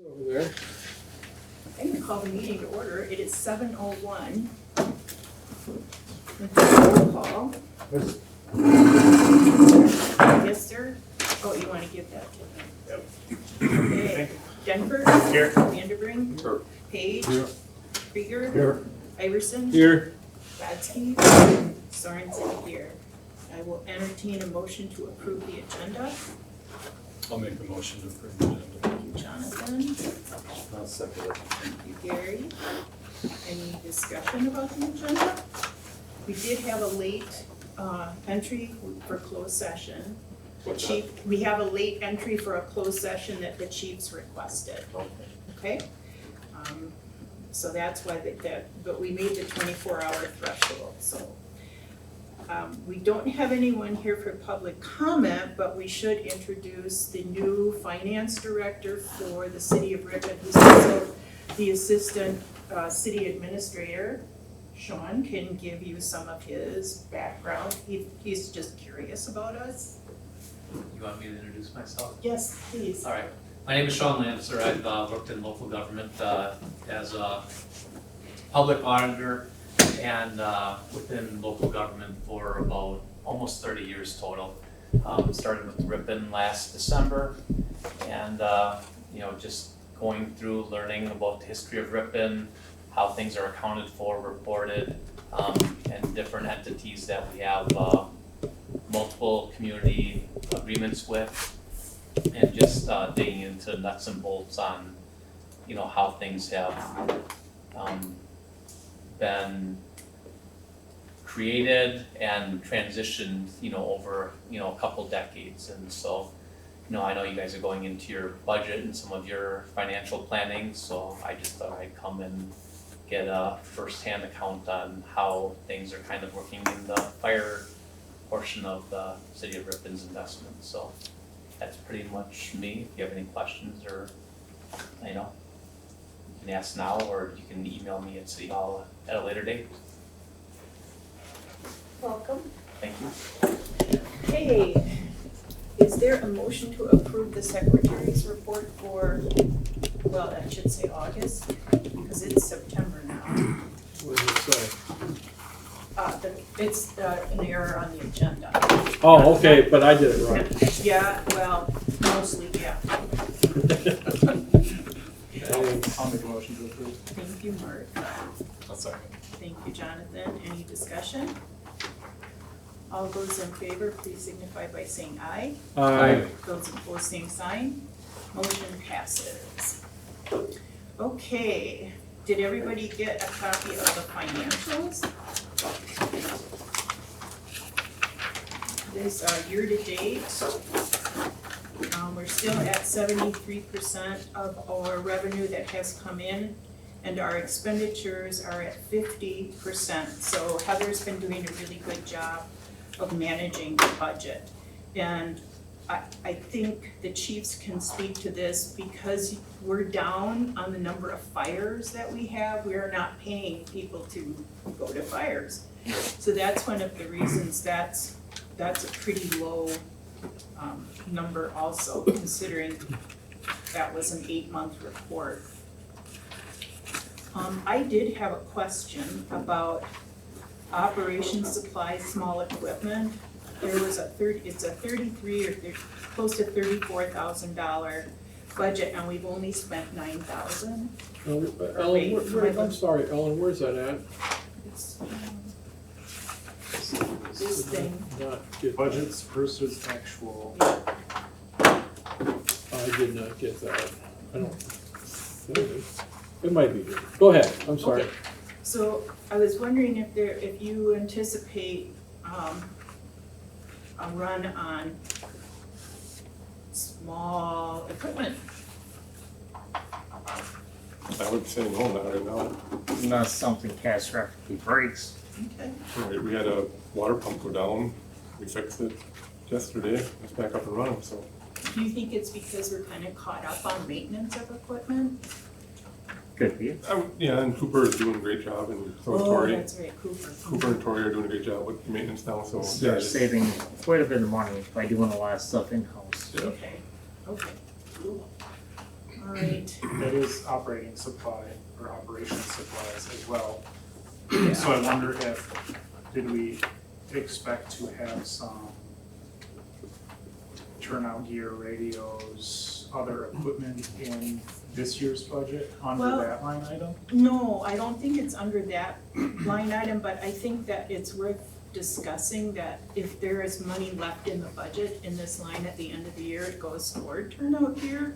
Over there. I'm going to call the meeting to order. It is 7:01. Roll call. Yes, sir. Oh, you want to give that to him? Yep. Okay. Denver. Here. Vanderbrink. Here. Page. Here. Krieger. Here. Iverson. Here. Badsky. Sorensen here. I will entertain a motion to approve the agenda. I'll make a motion to approve the agenda. Thank you, Jonathan. I'll second it. Thank you, Gary. Any discussion about the agenda? We did have a late entry for closed session. The What's chief, we have a late entry for a closed session that the chiefs requested, okay? So that's why but we made the 24-hour threshold, so. We don't have anyone here for public comment, but we should introduce the new finance director for the city of Ripon, who's also the assistant city administrator. Sean can give you some of his background. He's just curious about us. You want me to introduce myself? Yes, please. All right. My name is Sean Lancer. I've worked in local government as a public auditor and within local government for about almost 30 years total. Started with Ripon last December and just going through learning about the history of Ripon, how things are accounted for, reported, and different entities that we have multiple community agreements with, and just digging into nuts and bolts on how things have been created and transitioned over a couple decades. And so I know you guys are going into your budget and some of your financial planning, so I just thought I'd come and get a first-hand account on how things are kind of working in the fire portion of the city of Ripon's investment. So that's pretty much me. If you have any questions or you can ask now, or you can email me at City Hall at a later date. Welcome. Thank you. Okay, is there a motion to approve the secretary's report for, well, I should say August, because it's September now. What does it say? It's an error on the agenda. Oh, okay, but I did it right. Yeah, well, mostly, yeah. I'll make a motion to approve. Thank you, Mark. I'll second. Thank you, Jonathan. Any discussion? All those in favor, please signify by saying aye. Aye. Those opposed, same sign. Motion passes. Okay, did everybody get a copy of the financials? This year-to-date, we're still at 73% of our revenue that has come in, and our expenditures are at 50%. So Heather's been doing a really good job of managing the budget. And I think the chiefs can speak to this because we're down on the number of fires that we have. We are not paying people to go to fires. So that's one of the reasons that's a pretty low number also, considering that was an 8-month report. I did have a question about operations supplies, small equipment. There was it's a $33 or close to $34,000 budget, and we've only spent $9,000. Ellen, I'm sorry, Ellen, where's that at? It's this thing. Not get Budgets versus actual. I did not get that. I don't. It might be here. Go ahead, I'm sorry. Okay. So I was wondering if you anticipate a run on small equipment. I would say no, not right now. Unless something catastrophically breaks. Okay. We had a water pump go down, we fixed it yesterday, it's back up and running, so. Do you think it's because we're kind of caught up on maintenance of equipment? Could be. Yeah, and Cooper is doing a great job, and so is Tori. That's right, Cooper. Cooper and Tori are doing a great job with maintenance now, so. They're it's- saving quite a bit of money by doing a lot of stuff in-house. Yeah. Okay, okay, cool. All All right, That is operating supply or operation supplies as well. Yeah. So I wonder did we expect to have some turnout gear, radios, other equipment in this year's budget under Well- that line item? no, I don't think it's under that line item, but I think that it's worth discussing that if there is money left in the budget in this line at the end of the year, it goes toward turnout gear.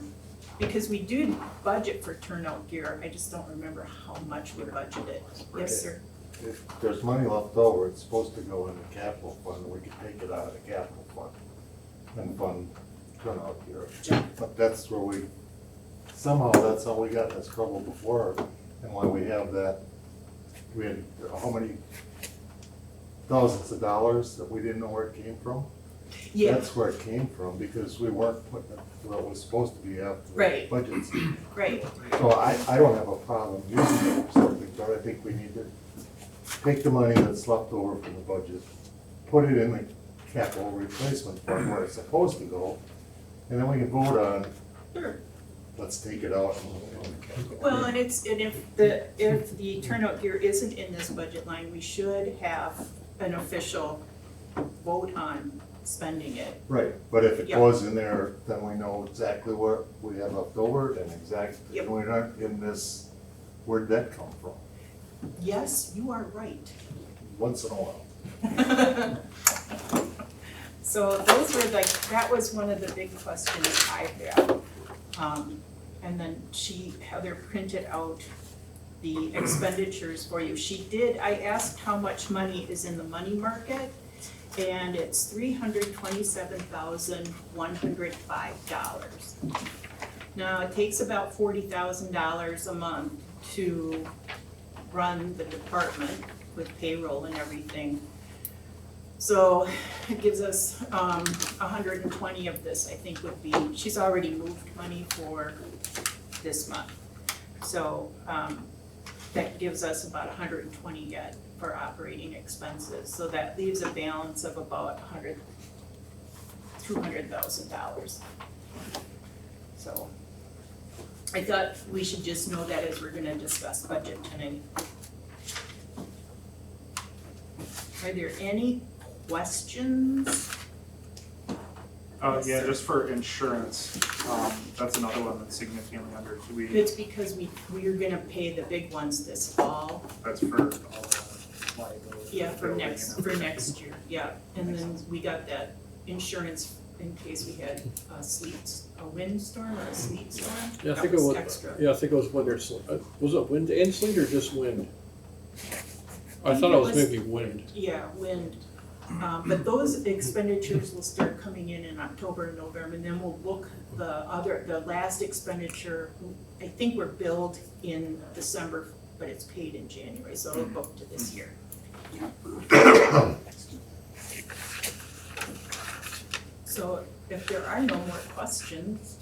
Because we do budget for turnout gear, I just don't remember how much we budgeted. Yes, sir. If there's money left over, it's supposed to go in the capital fund, we can take it out of the capital fund and fund turnout gear. But that's where somehow that's how we got in this trouble before, and why we have that, we had how many thousands of dollars that we didn't know where it came from? Yeah, That's where it came from, because we weren't putting it where it was supposed to be after the Right. budgets. right. So I don't have a problem using it for something, but I think we need to take the money that's left over from the budget, put it in the capital replacement fund where it's supposed to go, and then we can vote on, Sure. let's take it out. Well, and if the turnout gear isn't in this budget line, we should have an official vote on spending it. Right, but if it Yeah. was in there, then we know exactly what we have left over and exactly, Yep. we're not in this, where'd that come from? Yes, you are right. Once in a while. So those were like, that was one of the big questions I had. And then Heather printed out the expenditures for you. I asked how much money is in the money market, and it's $327,105. Now, it takes about $40,000 a month to run the department with payroll and everything. So it gives us 120 of this, I think would be, she's already moved money for this month. So that gives us about 120 yet for operating expenses. So that leaves a balance of about $200,000. So I thought we should just know that as we're gonna discuss budget tonight. Are there any questions? Yes, Yeah, sir. just for insurance, that's another one that's significantly under, It's because we're gonna pay the big ones this fall. that's for all the liability. Yeah, for building next, and for everything. next year, yeah. And then we got that insurance in case we had a windstorm or a sleet storm. Yeah, I That think it was, extra. yeah, I think it was winter, was it wind and sleet or just wind? I think thought it it was was- maybe wind. Yeah, wind. But those expenditures will start coming in October and November, and then we'll book the last expenditure. I think we're billed in December, but it's paid in January, so it'll book to this year. So if there are no more questions,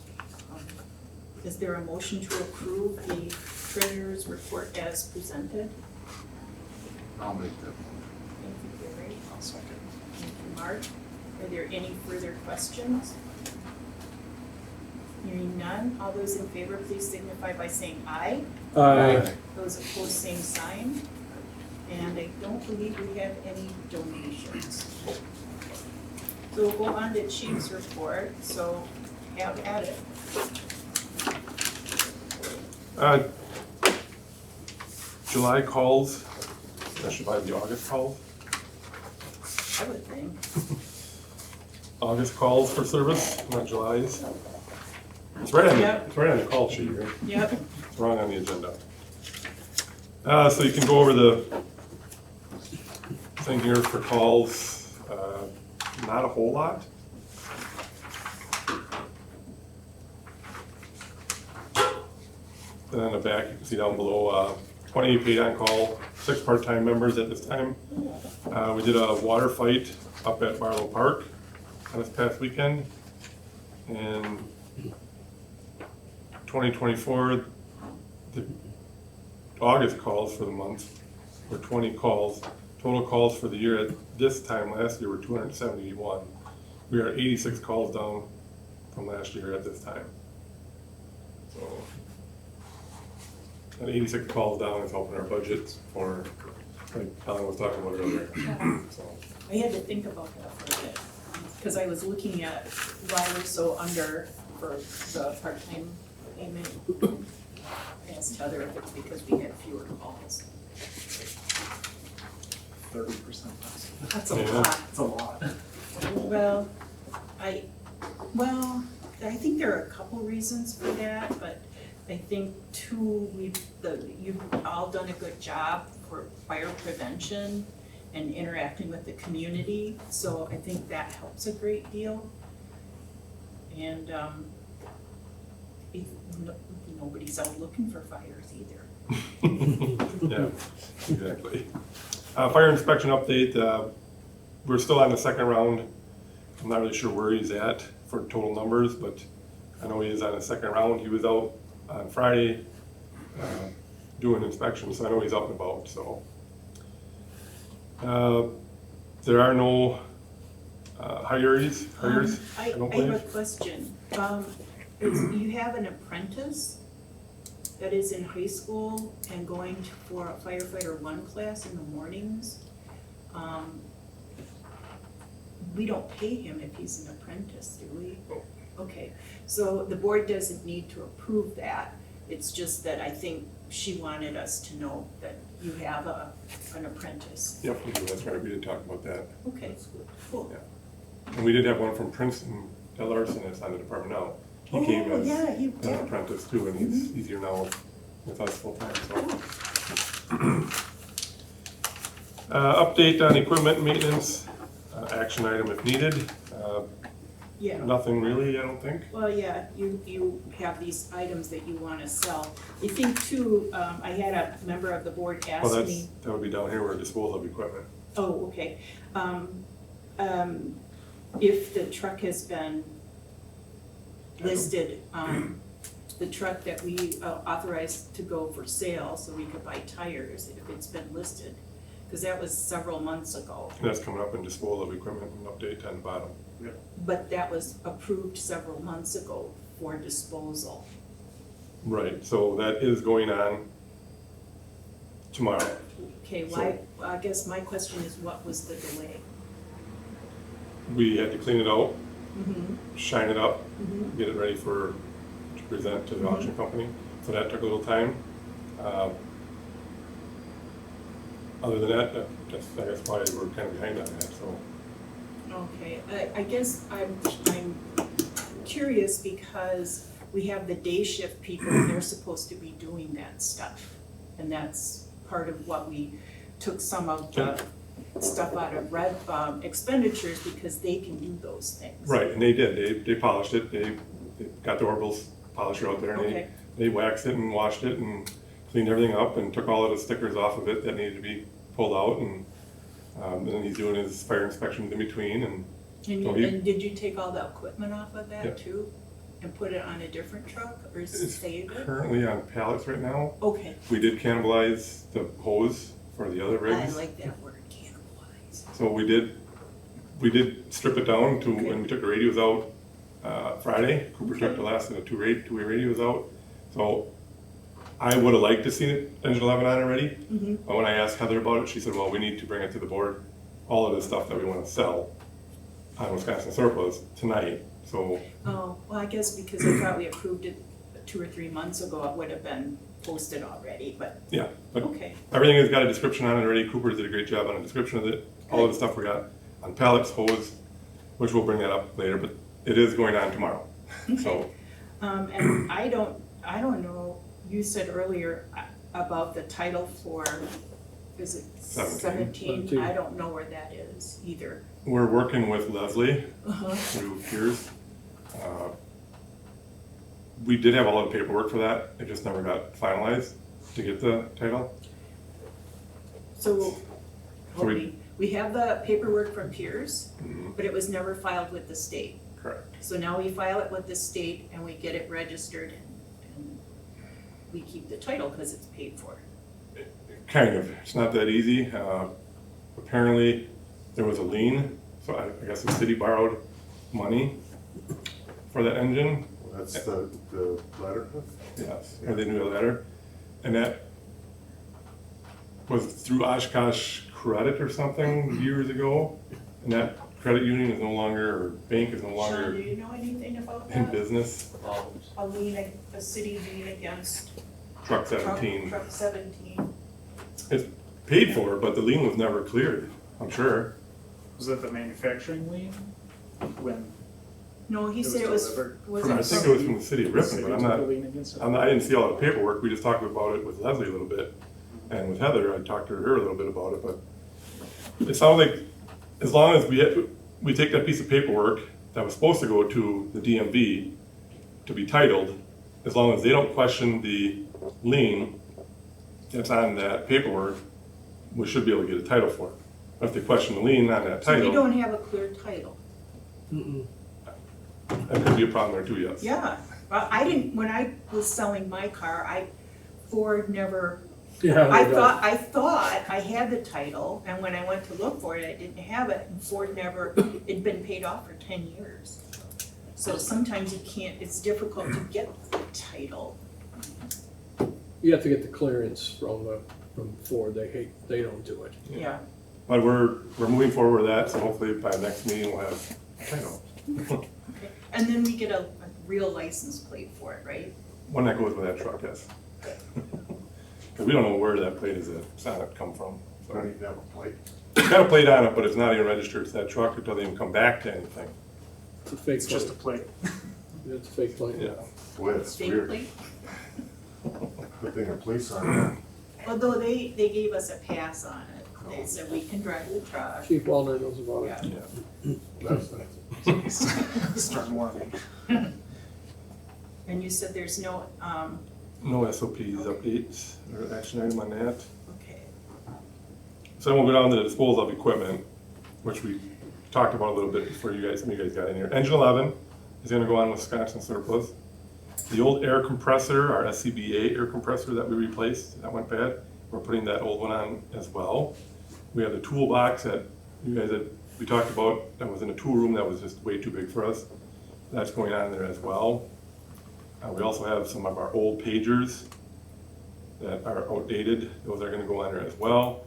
is there a motion to approve the treasurer's report as presented? I'll make that. Thank you, Gary. I'll second. Thank you, Mark. Are there any further questions? Hearing none, all those in favor, please signify by saying aye. Those opposed, same sign. And I don't believe we have any donations. So we'll go on to Chief's report, so have at it. July calls, that should probably be August calls. I would think. August calls for service, not July's. It's right Yep. it's right on the call sheet, right? Yep, It's wrong on the agenda. So you can go over the thing here for calls, not a whole lot. Then on the back, you can see down below, 20 paid on call, 6 part-time members at this time. We did a water fight up at Barlow Park this past weekend. And 2024, the August calls for the month were 20 calls. Total calls for the year at this time last year were 271. We are 86 calls down from last year at this time. So, and 86 calls down is helping our budget for, like Helen was talking about earlier. So, I had to think about that for a bit, because I was looking at why we're so under for the part-time payment. I asked Heather if it's because we had fewer calls. 30% less. That's a Yeah. lot. That's a lot. Well, I think there are a couple reasons for that, but I think too, you've all done a good job for fire prevention and interacting with the community, so I think that helps a great deal. And, nobody's out looking for fires either. yeah, exactly. Fire inspection update, we're still on the second round. I'm not really sure where he's at for total numbers, but I know he is on the second round. He was out on Friday doing inspections, so I know he's up and about, so. There are no hires, I I don't have a believe. question. You have an apprentice that is in high school and going for a firefighter 1 class in the mornings. We don't pay him if he's an apprentice, do we? No. Okay, so the board doesn't need to approve that. It's just that I think she wanted us to know that you have an apprentice. Yep, we do. That's right, we did talk about that. Okay, cool. Yeah. And we did have one from Princeton, Del Larson, that's on the department now. He came Oh, as yeah, an apprentice too, and he's here now with us full time, so. Update on equipment maintenance, action item if needed. Yeah. Nothing really, I don't think. Well, yeah, you have these items that you wanna sell. I think too, I had a member of the board Well, ask that's, me, that would be down here where disposal of equipment. oh, okay. If the truck has been listed, the truck that we authorized to go for sale, so we could buy tires, if it's been listed, cause that was several months ago. And that's coming up in disposal of equipment and update on the bottom. But that was approved several months ago for disposal. Right, so that is going on tomorrow. Okay, why, I guess my question is, what was the delay? We had to clean it out, Mm-hmm, shine it up, mm-hmm. get it ready to present to the auction company. So that took a little time. Other than that, that's, I guess why we're kind of behind on that, so. Okay, I guess I'm curious because we have the day shift people, and they're supposed to be doing that stuff. And that's part of what we took some of the stuff out of red expenditures, because they can do those things. Right, and they did, they polished it, they got the Orbals polisher out there, and Okay. they waxed it and washed it and cleaned everything up and took all of the stickers off of it that needed to be pulled out, and then he's doing his fire inspections in between, and so And did you take all the equipment off of Yeah. that too? And put it on a different truck, or it's save it? currently on pallets right now. Okay, We did cannibalize the hose for the other I rigs. like that word, cannibalize. So we did strip it down to, when we took the radios out, Friday. Cooper took the last of the two-way radios out. So I would have liked to seen it engine 11 on already. Mm-hmm. But when I asked Heather about it, she said, well, we need to bring it to the board, all of the stuff that we want to sell on Wisconsin surplus tonight. So, Oh, well, I guess because I thought we approved it 2 or 3 months ago, it would have been posted already, but, yeah, but okay. everything has got a description on it already. Cooper did a great job on a description of it. All of the stuff we got on pallets, hose, which we'll bring that up later, but it is going on tomorrow. So, And I don't know, you said earlier about the title for, is it 17? 17. I don't know where that is either. we're working with Leslie Uh-huh. through Piers. We did have all the paperwork for that, it just never got finalized to get the title. So, So we- we have the paperwork from Piers, Mhm, but it was never filed with the state. correct. So now we file it with the state and we get it registered and we keep the title because it's paid for. Kind of, it's not that easy. Apparently, there was a lien, so I guess the city borrowed money for that engine. Well, That's the letterhead? Yes, or the new letter. And that was through Oshkosh Credit or something years ago. And that credit union is no longer, or bank is no Sean, do longer you know anything about in that? business. A city lien against Truck 17. Truck 17. It's paid for, but the lien was never cleared, I'm sure. Was that the manufacturing lien? When No, he It was said it was, delivered was I it think it was from the city of the Ripon, city but I'm took not, a lien against it? I didn't see all the paperwork. We just talked about it with Leslie a little bit. And with Heather, I talked to her a little bit about it, but it sounds like as long as we take that piece of paperwork that was supposed to go to the DMV to be titled, as long as they don't question the lien that's on that paperwork, we should be able to get a title for it. But if they question the lien on that So we title, don't have a clear title. that could be a problem there too, yes. Yeah, well, I didn't, when I was selling my car, Ford never, Yeah. I they thought I had the title, and when I went to look for it, I didn't have it, and Ford never, it'd been paid off for 10 years. So sometimes you can't, it's difficult to get the title. You have to get the clearance from Ford, they don't do it. Yeah. But we're moving forward with that, so hopefully by next meeting we'll have a title. Okay. And then we get a real license plate for it, right? One that goes with that truck, yes. Because we don't know where that plate is at come from. So Don't even have a plate. it's got a plate on it, but it's not even registered to that truck. It doesn't even come back to anything. It's a fake It's just a plate. plate. It's a fake plate. Yeah. Boy, it's Fake weird. plate? Good thing the police aren't there. Although they gave us a pass on it. They said we can drive the truck. Chief Wallner knows about it. Yeah. Yeah. That's nice. Start warming. And you said there's no, No SOPs, updates, or action item on that. okay. So then we'll go down to the disposal of equipment, which we talked about a little bit before some of you guys got in here. Engine 11 is gonna go on Wisconsin surplus. The old air compressor, our SCBA air compressor that we replaced, that went bad. We're putting that old one on as well. We have the toolbox that you guys we talked about, that was in a tool room that was just way too big for us. That's going on there as well. We also have some of our old pagers that are outdated. Those are gonna go on there as well.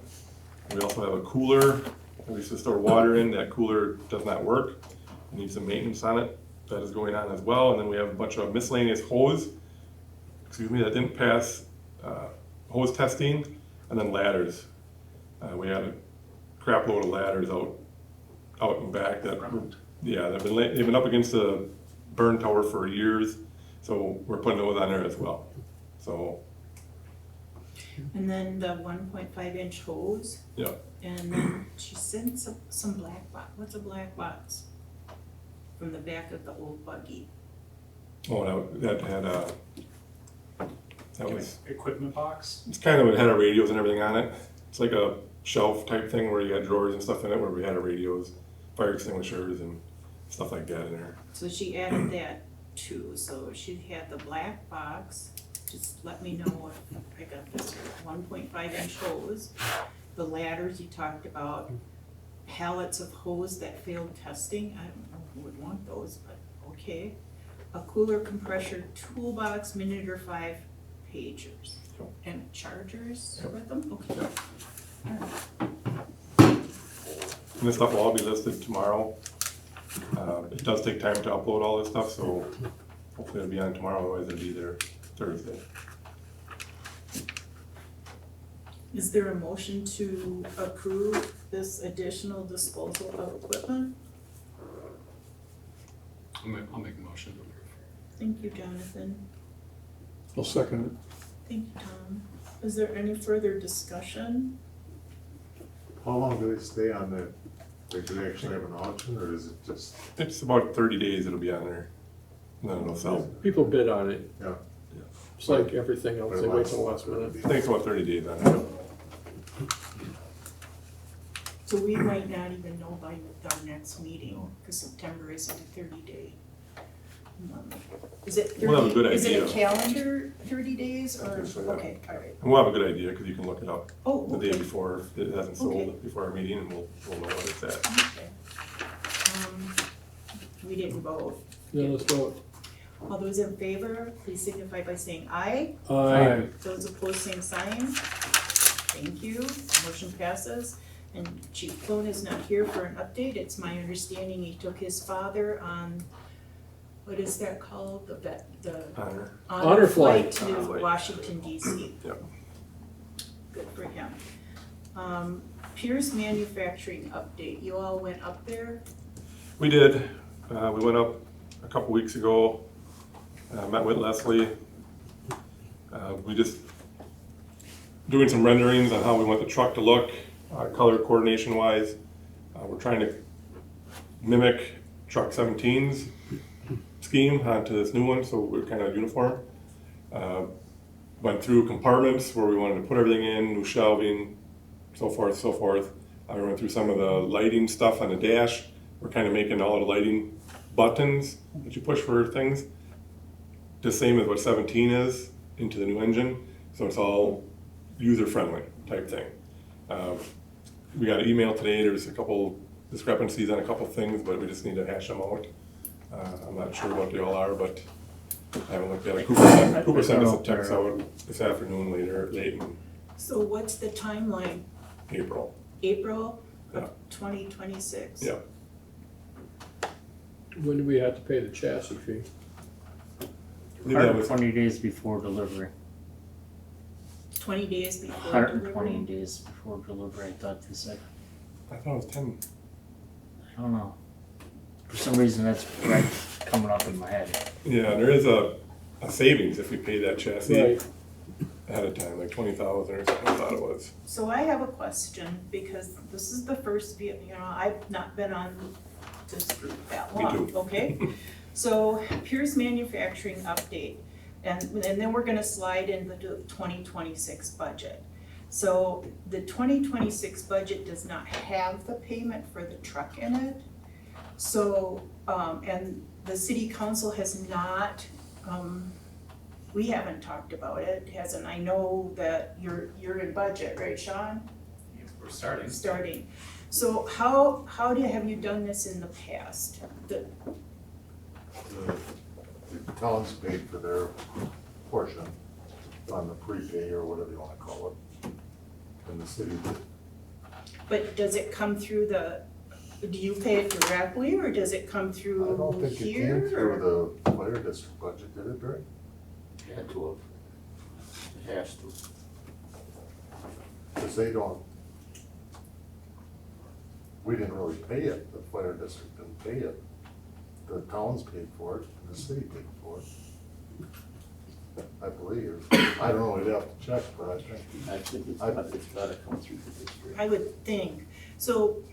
We also have a cooler that we used to store water in. That cooler does not work. It needs some maintenance on it. That is going on as well. And then we have a bunch of miscellaneous hose, that didn't pass hose testing, and then ladders. We had a crap load of ladders out and back that, yeah, they've been up against the burn tower for years, so we're putting those on there as well. So, And then the 1.5-inch hose. yeah, And then she sent some black box. What's a black box? From the back of the old buggy. oh, that had that was, Equipment box? it's kind of, it had our radios and everything on it. It's like a shelf type thing where you got drawers and stuff in it where we had our radios, fire extinguishers and stuff like that in there. So she added that too. So she had the black box. Just let me know if I got this 1.5-inch hose. The ladders you talked about. Pallets of hose that failed testing. I don't know who would want those, but okay. A cooler compressor toolbox, minute or 5 pagers. And chargers with them? Okay. And this stuff will all be listed tomorrow. It does take time to upload all this stuff, so hopefully it'll be on tomorrow, otherwise it'll be there Thursday. Is there a motion to approve this additional disposal of equipment? I'll make a motion to approve. Thank you, Jonathan. I'll second it. Thank you, Tom. Is there any further discussion? How long do they stay on that? Do they actually have an auction, or is it just, It's about 30 days it'll be on there, and then it'll sell. People bid on it. yeah? It's like everything else, they wait till the last minute. I think it's about 30 days on there. So we might not even know by our next meeting, because September isn't a 30-day month. Is it We'll have a 30, good is it a idea. calendar 30 days or, I think so, yeah. okay, all right. And we'll have a good idea, because you can look it up Oh, the day okay, before, if it hasn't Okay. sold, before our meeting, and we'll know what it's at. okay. We didn't vote. Yeah, let's vote. All those in favor, please signify by saying aye. Aye. Those opposed, same sign. Thank you, motion passes. And Chief Clone is not here for an update. It's my understanding he took his father on, what is that called? The Honor. Honor flight. To Honor flight. Washington DC. Yep. Good for him. Pierce Manufacturing update. You all went up there? We did. We went up a couple weeks ago, met with Leslie. We just doing some renderings on how we want the truck to look, color coordination wise. We're trying to mimic truck 17's scheme onto this new one, so we're kind of uniform. Went through compartments where we wanted to put everything in, new shelving, so forth, so forth. I went through some of the lighting stuff on the dash. We're kind of making all the lighting buttons that you push for things the same as what 17 is into the new engine, so it's all user-friendly type thing. We got an email today, there's a couple discrepancies on a couple things, but we just need to hash them out. I'm not sure what they all are, but I haven't looked at it. Cooper sent us a text out this afternoon late in So what's the timeline? April. April Yeah. of 2026? Yeah. When do we have to pay the chassis fee? I believe that was 120 days before delivery. 20 days before 120 delivery? days before delivery, I thought they said. I thought it was 10. I don't know. For some reason, that's right coming up in my head. Yeah, there is a savings if we pay that chassis Right. ahead of time, like 20,000 or something, I thought it was. So I have a question, because this is the first vehicle, I've not been on this group that Me long, too. okay? So Pierce Manufacturing update, and then we're gonna slide into the 2026 budget. So the 2026 budget does not have the payment for the truck in it. So, and the city council has not, we haven't talked about it, hasn't, I know that you're in budget, right, Sean? We're starting. Starting. So how have you done this in the past? The towns paid for their portion on the prepay or whatever you wanna call it. And the city did. But does it come through do you pay it directly, or does it come I through don't think it here? came through the fire district budget, did it, Rick? Had to have, it has to. Cause they don't, we didn't really pay it, the fire district didn't pay it. The towns paid for it, and the city paid for it. I believe, I don't know, we'd have to check, but I think. I think it's gotta come through the district. I would think. So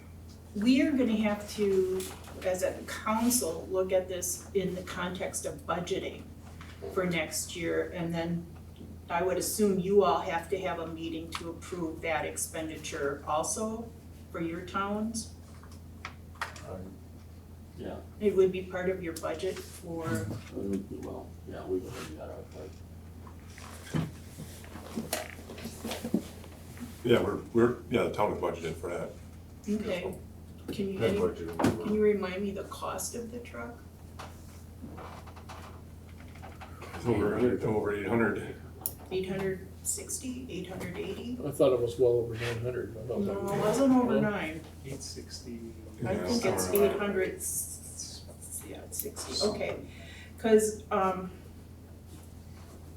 we are gonna have to, as a council, look at this in the context of budgeting for next year, and then I would assume you all have to have a meeting to approve that expenditure also for your towns? Yeah, It would be part of your budget for, well, yeah, we've already got our part. Yeah, the town is budgeted for that. okay. Can That you, budget. can you remind me the cost of the truck? It's over 800. 860, 880? I thought it was well over 900. I thought No, that it was- wasn't over 9. 860. I Yeah, think it's somewhere around 800, yeah, it's 60, okay. Cause,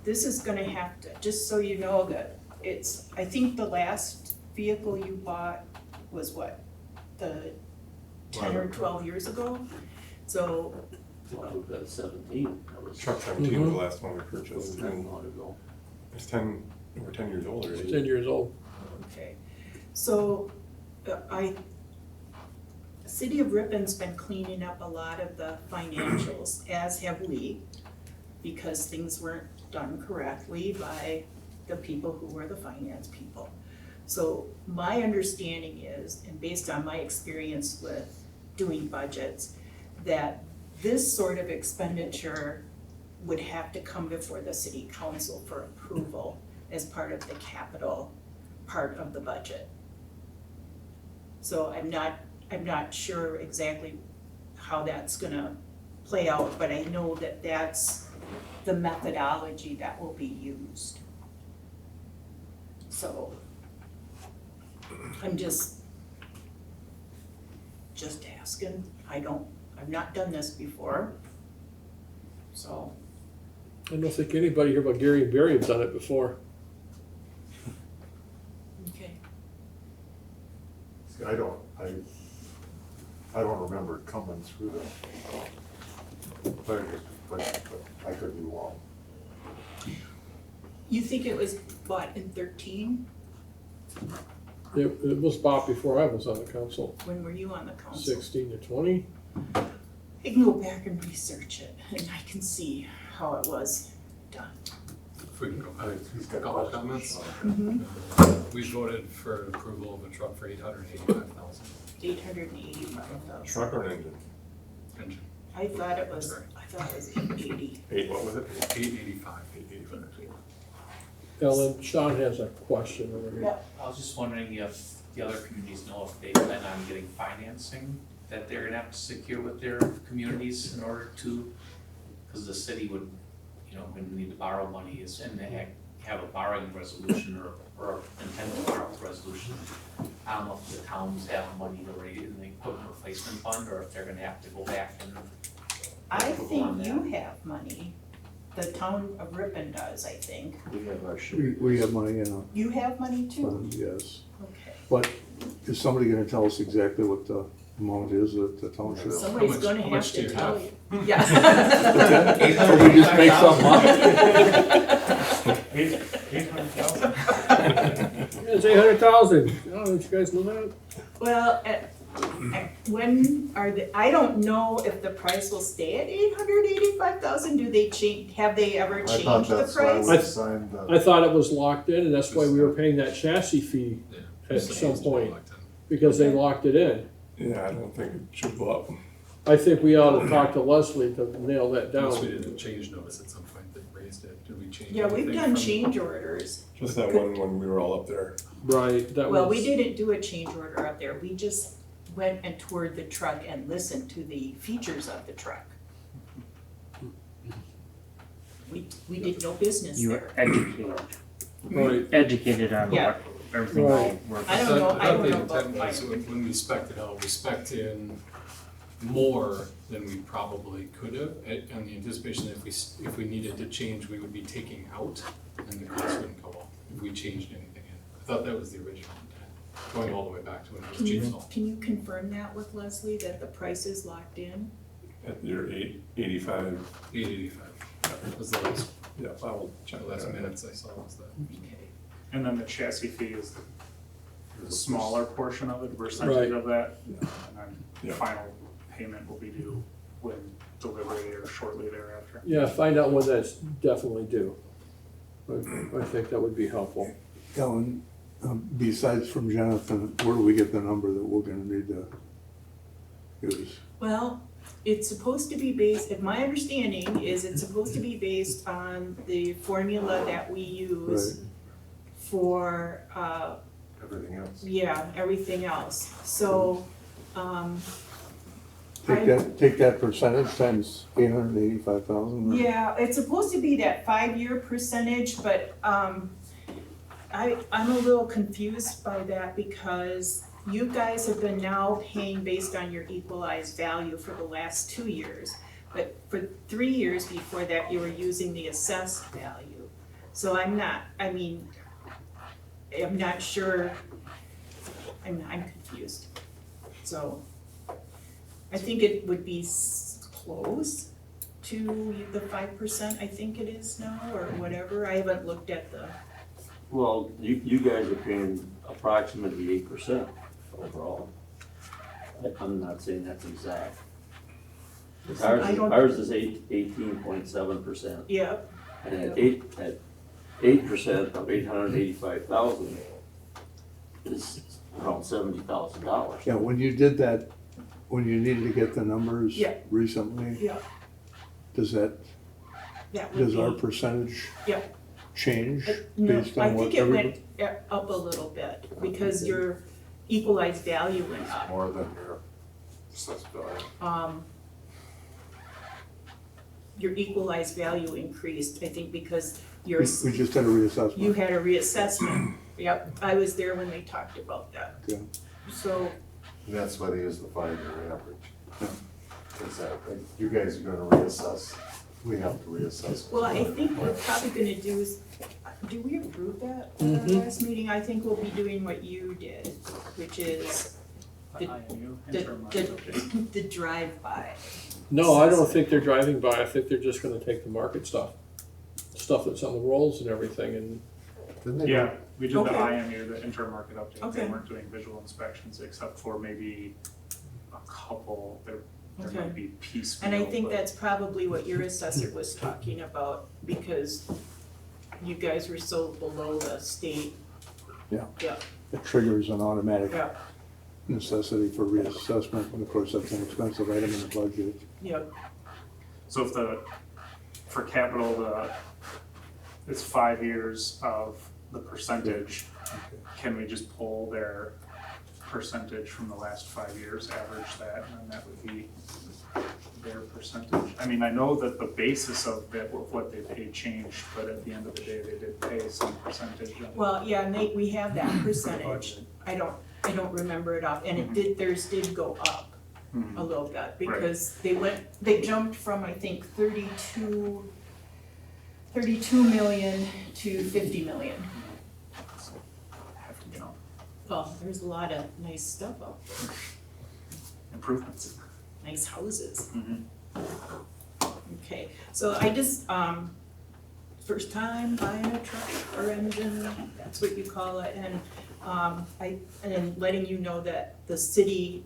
this is gonna have to, just so you know that it's, I think the last vehicle you bought was what? The 10 or 12 years ago? So, Well, we've got a 17, that was Truck 17 was the last one we purchased. not And long ago. it's over 10 years old It's already. 10 years old. okay. So, City of Ripon's been cleaning up a lot of the financials, as have we, because things weren't done correctly by the people who were the finance people. So my understanding is, and based on my experience with doing budgets, that this sort of expenditure would have to come before the city council for approval as part of the capital part of the budget. So I'm not sure exactly how that's gonna play out, but I know that that's the methodology that will be used. So, I'm just asking, I've not done this before, so. I don't think anybody here but Gary and Barry have done it before. Okay. See, I don't remember it coming through the, but I could be wrong. You think it was bought in 13? It was bought before I was on the council, When were you on the council? 16 to 20. I can go back and research it, and I can see how it was done. If we can go back, He's a got couple questions. comments. We voted for approval of a truck for $885,000. 885,000. Truck or an engine? Engine, I thought it was 880. 8, what was it? 885. 885. Ellen, Sean has a question over here. Yep. I was just wondering if the other communities know if they plan on getting financing that they're gonna have to secure with their communities in order to, because the city would, you know, when we need to borrow money is, and they have a borrowing resolution or intend to borrow resolution. I don't know if the towns have money to raise in the equipment replacement fund, or if they're gonna have to go back and. I approval on think that. you have money. The town of Ripon does, I think. We have our share. We have money in a You have money too? fund, yes. Okay. But is somebody gonna tell us exactly what the amount is that the township? Somebody's much- gonna how have much do to you tell have? you. Yeah. Or we just make something up? 800,000? It's 800,000. Oh, don't you guys know that? Well, when are the, I don't know if the price will stay at 885,000. Do they change, have they ever I thought changed the that's why price? we signed the. I thought it was locked in, and that's why we were paying that chassis fee Yeah. at some point, Locked in. because they locked it in. Yeah, I don't think it should go up. I think we ought to talk to Leslie to nail that Unless we down. did a change notice at some point that raised it, did we change? Yeah, we've anything done from- change orders. Just that one when we were all up there. Right, that Well, we was, didn't do a change order up there. We just went and toured the truck and listened to the features of the truck. We did no business You were there. educated, right, educated on Yeah. what everything Right. works. I don't know, I don't know the about intent was mine. when we spec'd it out, we spec'd in more than we probably could have, and the anticipation that if we needed to change, we would be taking out, and the cost wouldn't go up if we changed anything in. I thought that was the original intent, going all the way back to when it was changed. Can you confirm that with Leslie, that the price is locked in? At your 885, 885 was the last, yeah, I will check the that last out. minutes I saw was that. Okay. And then the chassis fee is the smaller portion of it, the percentage of that. And then Yeah. final payment will be due when delivery or shortly thereafter. yeah, find out when that's definitely due. I think that would be helpful. Ellen, besides from Jonathan, where do we get the number that we're gonna need to use? Well, it's supposed to be based, if my understanding is it's supposed to be based on the formula that we use for, Everything else. yeah, everything else. So, Take that percentage times 885,000? yeah, it's supposed to be that 5-year percentage, but, I'm a little confused by that because you guys have been now paying based on your equalized value for the last 2 years. But for 3 years before that, you were using the assessed value. So I'm not sure, I'm confused. So I think it would be close to the 5%, I think it is now, or whatever. I haven't looked at the, Well, you guys are paying approximately 8% overall. I'm not saying that's exact. I don't- Ours is 18.7%, yeah, and at 8% of 885,000 is around $70,000. Yeah, when you did that, when you needed to get the numbers Yeah. recently, yeah, does our that would percentage Yeah. change be, no, based I on what think it everybody? went up a little bit because your equalized value went up. More than your assessed value. your equalized value increased, I think because your, We just had a reassessment. you had a reassessment. Yep, I was there when they talked about that. Yeah. So, And that's why they use the 5-year average. Is that, you guys are gonna reassess, we have to reassess. well, I think what we're probably gonna do is, do we approve that at our last meeting? I think we'll be doing what you did, which is the, IMU, the, interim market update. the drive-by. No, I don't think they're driving by, I think they're just gonna take the market stuff that's on the rolls and everything, and Didn't they? Yeah, we did the Okay. IMU, the interim market update, they Okay. weren't doing visual inspections except for maybe a couple, there Okay. might be piecemeal. And I think but- that's probably what your assessor was talking about, because you guys were so below the state. Yeah. Yeah, It triggers an automatic yeah, necessity for reassessment, and of course, that's an expensive item in the budget. yeah. So if for capital, it's 5 years of the percentage, can we just pull their percentage from the last 5 years, average that, and then that would be their percentage? I mean, I know that the basis of what they paid changed, but at the end of the day, they did pay some percentage of the Well, yeah, and we have that percentage. budget. I don't remember it off, and it did, theirs did go up Mhm. a little bit, because they jumped from, I think, 32 million to 50 million. Have to, Well, there's a lot of nice stuff up there, improvements. nice houses. Mhm. Okay, so I just, first time buying a truck or engine, that's what you call it, and, and letting you know that the city,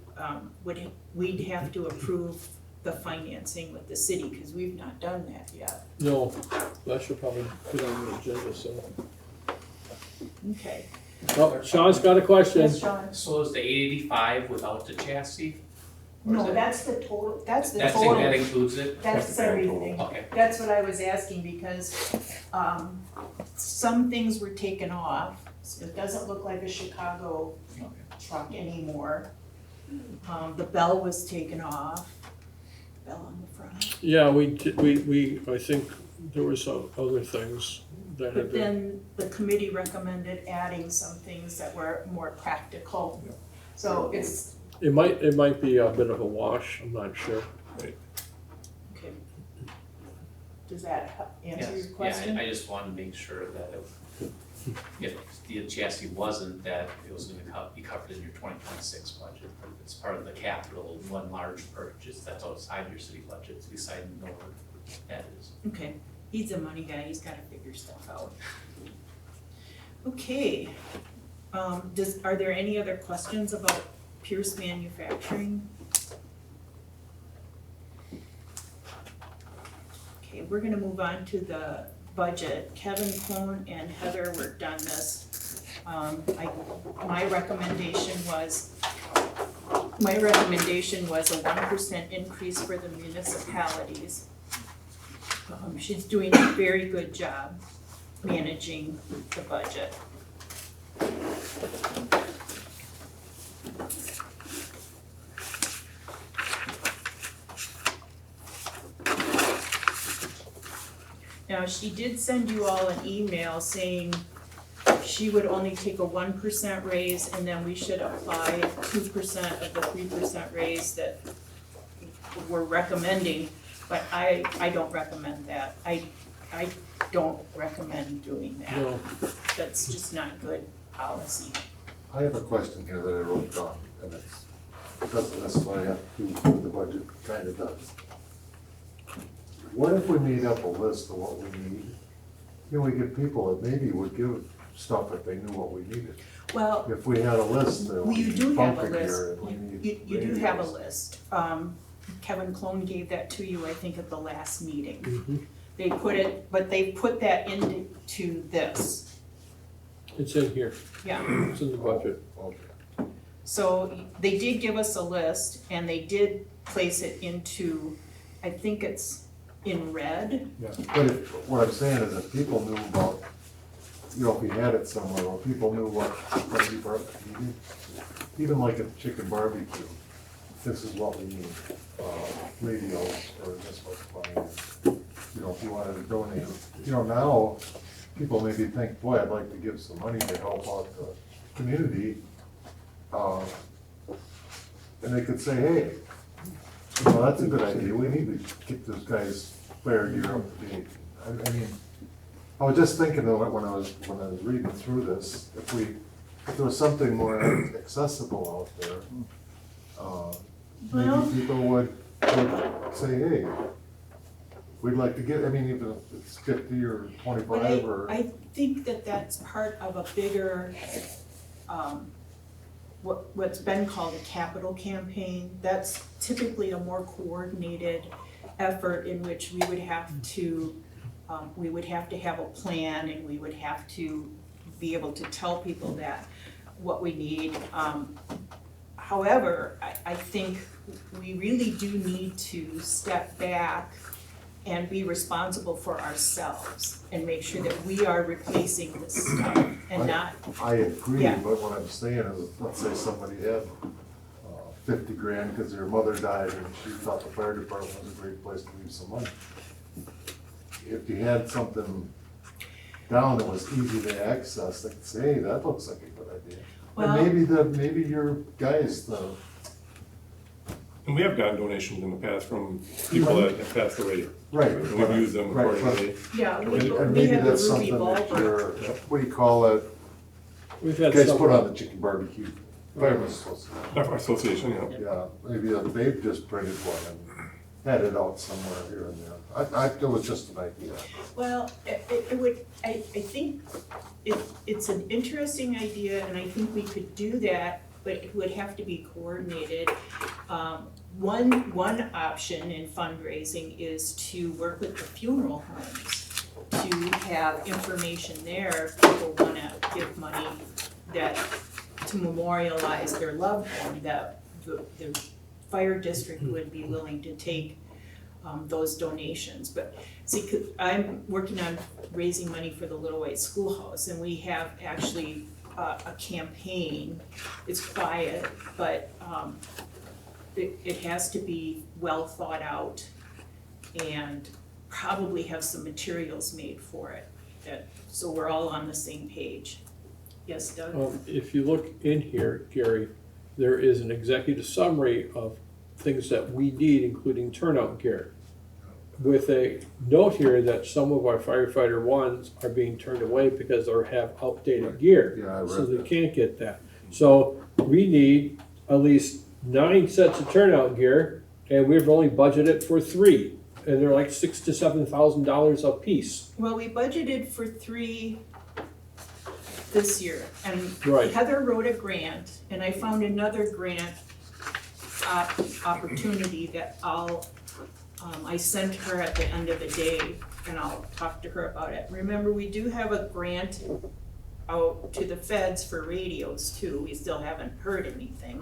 we'd have to approve the financing with the city, cause we've not done that yet. no, that should probably put on the agenda, so. Okay. Oh, Sean's got a question. Yes, Sean? So is the 885 without the chassis? Or is No, it- that's the total, that's the That total. includes it? That's everything. Okay. That's what I was asking, because, some things were taken off. So it doesn't look like a Chicago truck anymore. The bell was taken off, bell on the front. Yeah, I think there were some other things that had But been, then the committee recommended adding some things that were more practical. So it's, it might be a bit of a wash, I'm not sure. okay. Does that answer Yes. your question? Yeah, I just wanted to make sure that if the chassis wasn't, that it was gonna be covered in your 2026 budget. But if it's part of the capital, one large purchase that's outside your city budget, so decide to know what that is. Okay, he's a money guy, he's gotta figure stuff out. Okay, are there any other questions about Pierce Manufacturing? Okay, we're gonna move on to the budget. Kevin Clone and Heather worked on this. My recommendation was a 1% increase for the municipalities. She's doing a very good job managing the budget. Now, she did send you all an email saying she would only take a 1% raise, and then we should apply 2% of the 3% raise that we're recommending, but I don't recommend that. I don't recommend doing that. No, That's just not good policy. I have a question here that I wrote down, and it's, doesn't necessarily have to do with the budget, kinda does. What if we made up a list of what we need? You know, we get people that maybe would give stuff if they knew what we needed. Well, If we had a list, Well, you do have a pumping list. gear and we need. you do have a radios. list. Kevin Clone gave that to you, I think, at the last meeting. Mhm. They put that into this, it's in here, yeah. it's in the budget. Okay. So they did give us a list, and they did place it into, I think it's in red. Yeah, but what I'm saying is if people knew about, you know, if we had it somewhere, or people knew what you needed, even like a chicken barbecue, this is what we need, radios or this was fine. You know, if you wanted to donate, you know, now, people maybe think, boy, I'd like to give some money to help out the community. And they could say, hey, you know, that's a good idea, we need to get those guys fire gear up to date. I mean, I was just thinking of it when I was reading through this, if there was something more accessible out there, Well- maybe people would say, hey, we'd like to get, I mean, even if it's 50 or But 25 or. I think that that's part of a bigger, what's been called a capital campaign. That's typically a more coordinated effort in which we would have to have a plan, and we would have to be able to tell people that what we need. However, I think we really do need to step back and be responsible for ourselves and make sure that we are replacing this stuff and not, I agree, Yeah. but what I'm saying is, let's say somebody had 50 grand because their mother died and she thought the fire department was a great place to leave some money. If you had something down that was easy to access, they could say, hey, that looks like a good idea. Well- And maybe your guys, And we have gotten donations in the past from people that have passed away. right. And we've used them Right, but- accordingly. yeah, And we maybe have the that's Ruby something that Ballpark. you're, what do you call it? We've You had guys some. put on the chicken barbecue. Fireman's Association. Our association, yeah. Yeah, maybe they've just printed one and had it out somewhere here and there. It was just an idea. Well, it would, I think it's an interesting idea, and I think we could do that, but it would have to be coordinated. One option in fundraising is to work with the funeral homes, to have information there, if people wanna give money to memorialize their loved one, that the fire district would be willing to take those donations. But see, I'm working on raising money for the Little White Schoolhouse, and we have actually a campaign. It's quiet, but it has to be well thought out and probably have some materials made for it, so we're all on the same page. Yes, Doug? If you look in here, Gary, there is an executive summary of things that we need, including turnout gear, with a note here that some of our firefighter ones are being turned away because they have outdated gear. Yeah, I read So they that. can't get that. So we need at least 9 sets of turnout gear, and we've only budgeted for 3. And they're like $6,000 to $7,000 a piece. Well, we budgeted for 3 this year, and Right. Heather wrote a grant, and I found another grant opportunity that I sent her at the end of the day, and I'll talk to her about it. Remember, we do have a grant out to the feds for radios too, we still haven't heard anything.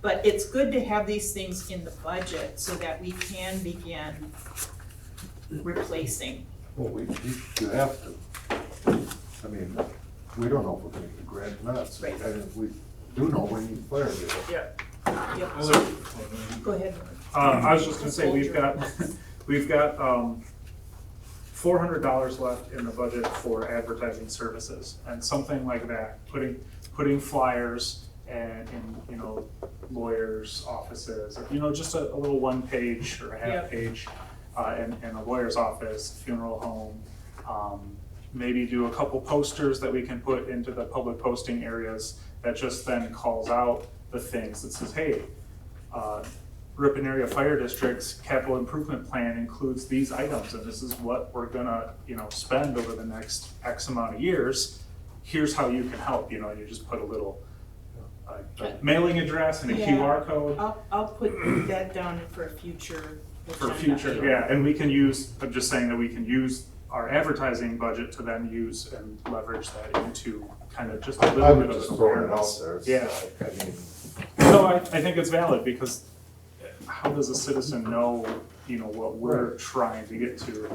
But it's good to have these things in the budget so that we can begin replacing. Well, you have to. I mean, we don't know if we're gonna get the grant or not, so, Right. and we do know we need fire gear. Yep, go ahead. I was just gonna say, we've got $400 left in the budget for advertising services, and something like that, putting flyers and in, lawyers' offices, or, just a little 1 page or a half Yep. page, in a lawyer's office, funeral home. Maybe do a couple posters that we can put into the public posting areas that just then calls out the things that says, hey, Ripon Area Fire District's capital improvement plan includes these items, and this is what we're gonna, spend over the next X amount of years. Here's how you can help, you just put a little a mailing address and a Yeah. QR code I'll put that down for a future for agenda future, item. yeah, and we can use, I'm just saying that we can use our advertising budget to then use and leverage that into kind of just a I little would bit just of throw it out awareness. there. It's Yeah. like, I mean, No, I think it's valid, because how does a citizen know, what we're trying to get to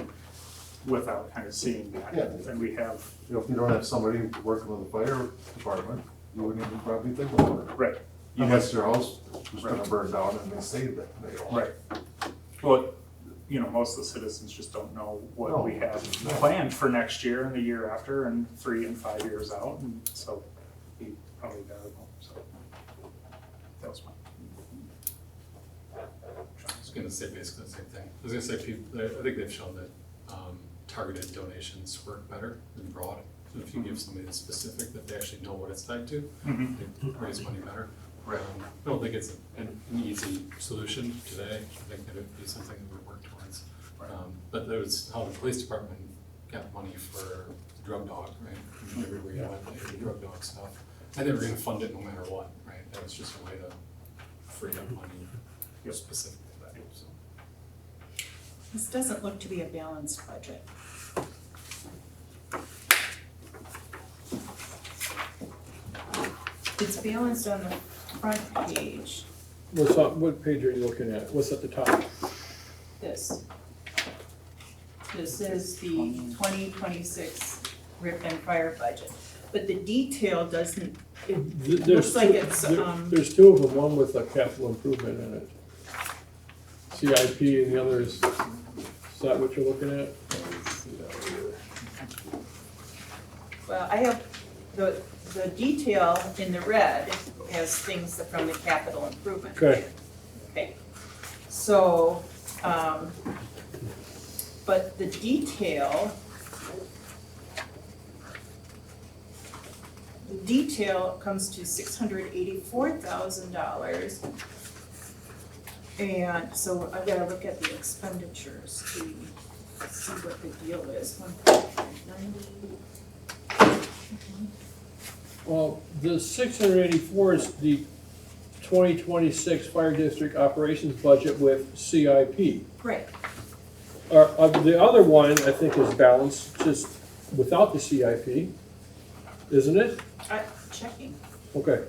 without kind of seeing that? Yeah. And we have, if you don't have somebody working with the fire department, you wouldn't even probably think about it. right, Unless their house was gonna burn down and they saved it, they don't. Right. Well, you know, most of the citizens just don't know what we have planned for next year and the year after and 3 and 5 years out, and so be probably valuable, so. That was my. I was gonna say basically the same thing. I was gonna say, I think they've shown that targeted donations work better than broad. So if you give somebody the specific that they actually know what it's tied to, they raise money better. Right. I don't think it's an easy solution today. I think that it'd be something that we work towards. But that was how the police department got money for the drug dog, right? Everywhere you went, they had the drug dog stuff. And they were gonna fund it no matter what, right? That was just a way to free up money specifically for that, so. This doesn't look to be a balanced budget. It's balanced on the front page, What page are you looking at? What's at the top? this. This is the 2026 Ripon fire budget, but the detail doesn't, it looks like it's, There's two of them, one with a capital improvement in it. CIP and the other is that what you're looking at? well, I have, the detail in the red has things from the capital improvement. Okay. Okay, so, but the detail comes to $684,000. And so I've gotta look at the expenditures to see what the deal is. 190. Well, the 684 is the 2026 fire district operations budget with CIP. Right, The other one, I think, is balanced just without the CIP, isn't it? checking. Okay.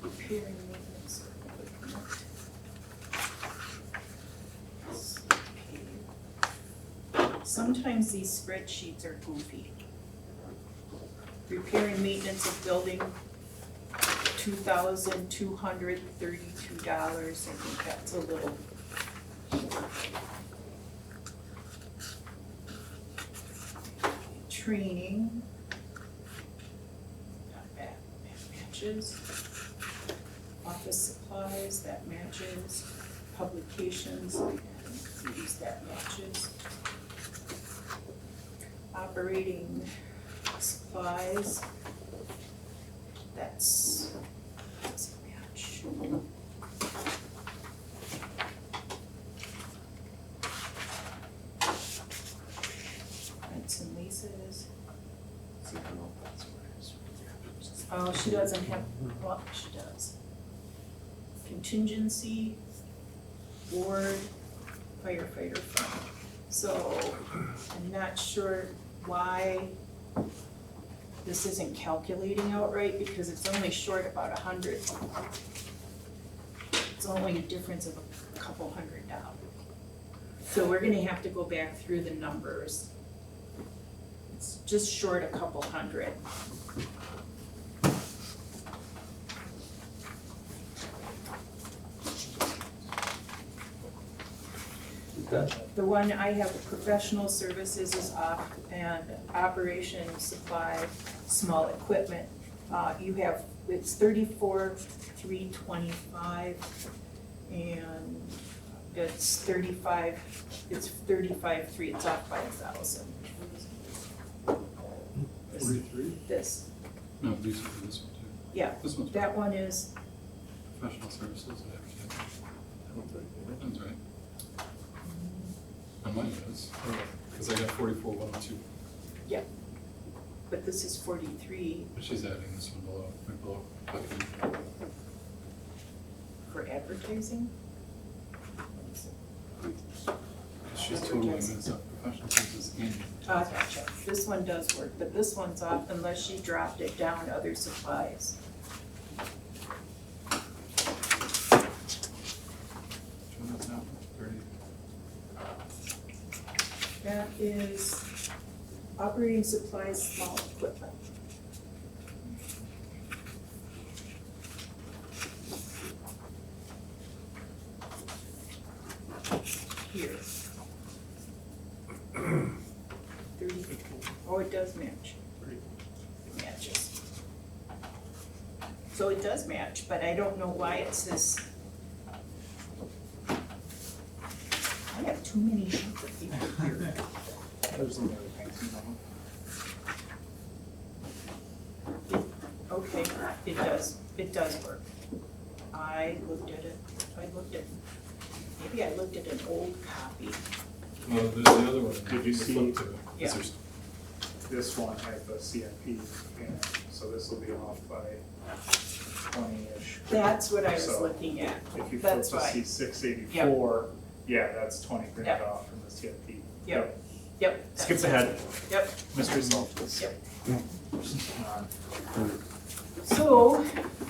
Repair and maintenance equipment. Sometimes these spreadsheets are goofy. Repair and maintenance of building, $2,232. I think that's a little. Training. That matches. Office supplies, that matches. Publications, and these, that matches. Operating supplies, doesn't match. Rents and leases. See, I don't know if that's where it is. Oh, she doesn't have, well, she does. Contingency, board, firefighter fund. So I'm not sure why this isn't calculating out right, because it's only short about 100. It's only a difference of a couple $100. So we're gonna have to go back through the numbers. It's just short a couple $100. The one I have, professional services is off, and operation supply, small equipment, you have, it's 34,325, and it's 35,3, it's off by 1,000. 43? This, No, these are for this one too. yeah, This one's that one is, professional services and everything. That's right. On mine it is, because I got 44,102, but this is 43 but she's adding this one below, right below. for advertising. She's totally messed up professional services and. Gotcha, this one does work, but this one's off unless she dropped it down other supplies. That is operating supplies, small equipment. Here. 30, oh, it does match. It matches. So it does match, but I don't know why it says. I have too many sheets of paper here. There's some other things, you know. Okay, it does work. I looked at, maybe I looked at an old copy. Well, the other one. Did you see- flip to it. Yeah. Is there- This one has the CIP in it, so this will be off by 20-ish. That's what I was So, looking at. If you flip That's to why. C 684, yeah, that's 20 grand Yep. off from the CIP. Yep. Yep. Skips ahead, Yep. mystery solved. Yep. So,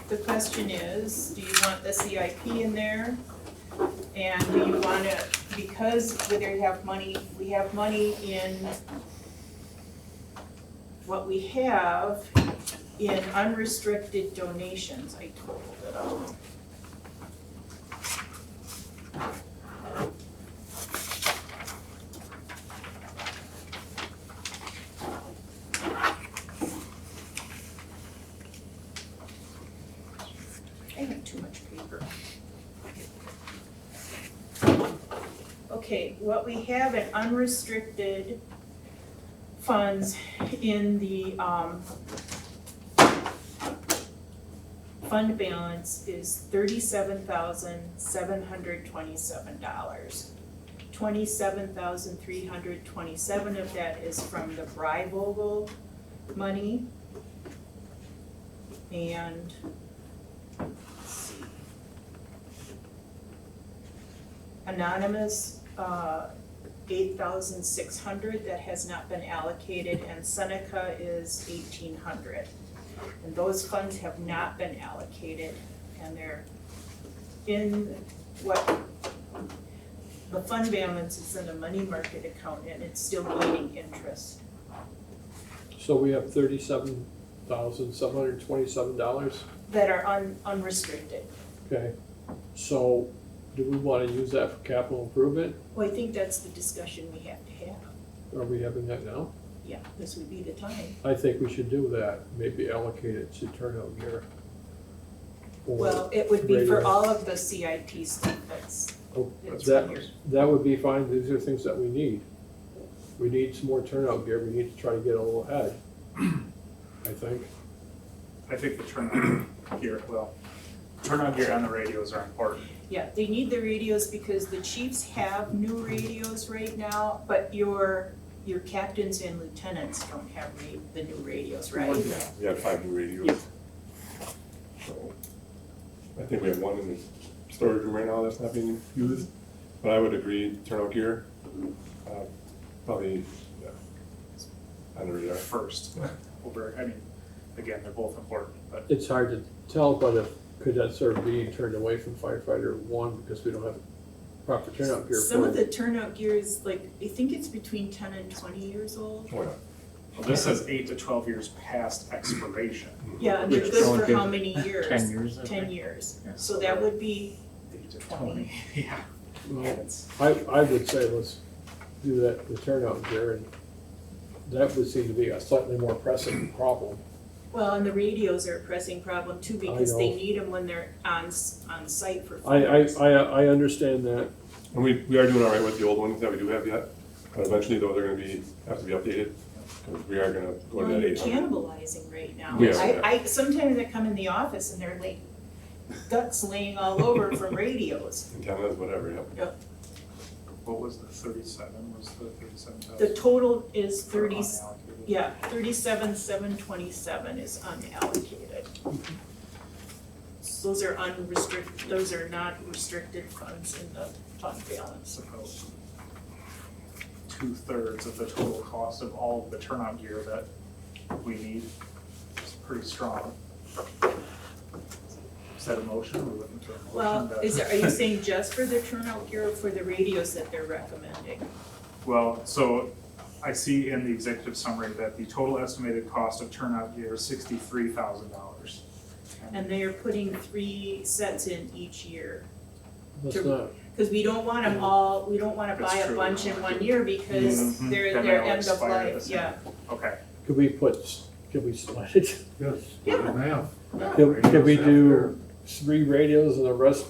the question is, do you want the CIP in there? And do you wanna, because we have money in, what we have in unrestricted donations, I totaled it out. I have too much paper. Okay, what we have in unrestricted funds in the, fund balance is $37,727. $27,327 of that is from the Brivogel money. And, let's see. Anonymous, 8,600 that has not been allocated, and Seneca is 1,800. And those funds have not been allocated, and they're in what, the fund balance is in a money market account, and it's still gaining interest. So we have $37,727, That are unrestricted. okay? So do we wanna use that for capital improvement? Well, I think that's the discussion we have to have. Are we having that now? Yeah, this would be the time. I think we should do that, maybe allocate it to turnout gear. Or Well, it would be for radio. all of the CIP stuff that's, Oh, it's that, here. that would be fine, these are things that we need. We need some more turnout gear, we need to try to get a little ahead, I think. I think the turnout gear, turnout gear and the radios are important. Yeah, they need the radios because the chiefs have new radios right now, but your captains and lieutenants don't have the new radios, right? Yeah, we have 5 new radios. So, I think we have one in the storage room right now that's not being used, but I would agree, turnout gear, probably, yeah, on the radar. First, over, I mean, again, they're both important, but It's hard to tell, but if cadets are being turned away from firefighter one because we don't have proper turnout gear Some for of the them. turnout gear is like, I think it's between 10 and 20 years old. Oh, yeah. well, this says 8 to 12 years past expiration. Yeah, and they're Which good only for gives how many years? 10 years, I 10 think. years. Yeah. So that would be 8 to 20, yeah. Well, I would say let's do that, the turnout gear, and that would seem to be a slightly more pressing problem. well, and the radios are a pressing problem too because they know. need them when they're on site for I fires. understand that, And we are doing all right with the old ones that we do have yet, but eventually those are gonna have to be updated, because we are gonna go to Well, that you're 800. cannibalizing right now. Yeah. I sometimes I come in the office and they're like guts laying all over from radios. Antennas, whatever, yeah. What was the 37, was the 37,000? The total is for 30, unallocated? yeah, 37,727 is unallocated. those are unrestricted, those are not restricted funds in the fund balance. About 2/3 of the total cost of all of the turnout gear that we need. It's pretty strong. Is that a motion? Are we looking for a motion? Well, to- are you saying just for the turnout gear or for the radios that they're recommending? Well, so I see in the executive summary that the total estimated cost of turnout gear is $63,000. And they are putting 3 sets in each year. That's To- not, Cause we don't want them all, we don't wanna That's buy a true. bunch in 1 year because Mhm. they're Then they'll end of expire life, the same. yeah. Okay, could we split it? Yes, split it in half. Could we do 3 radios and the rest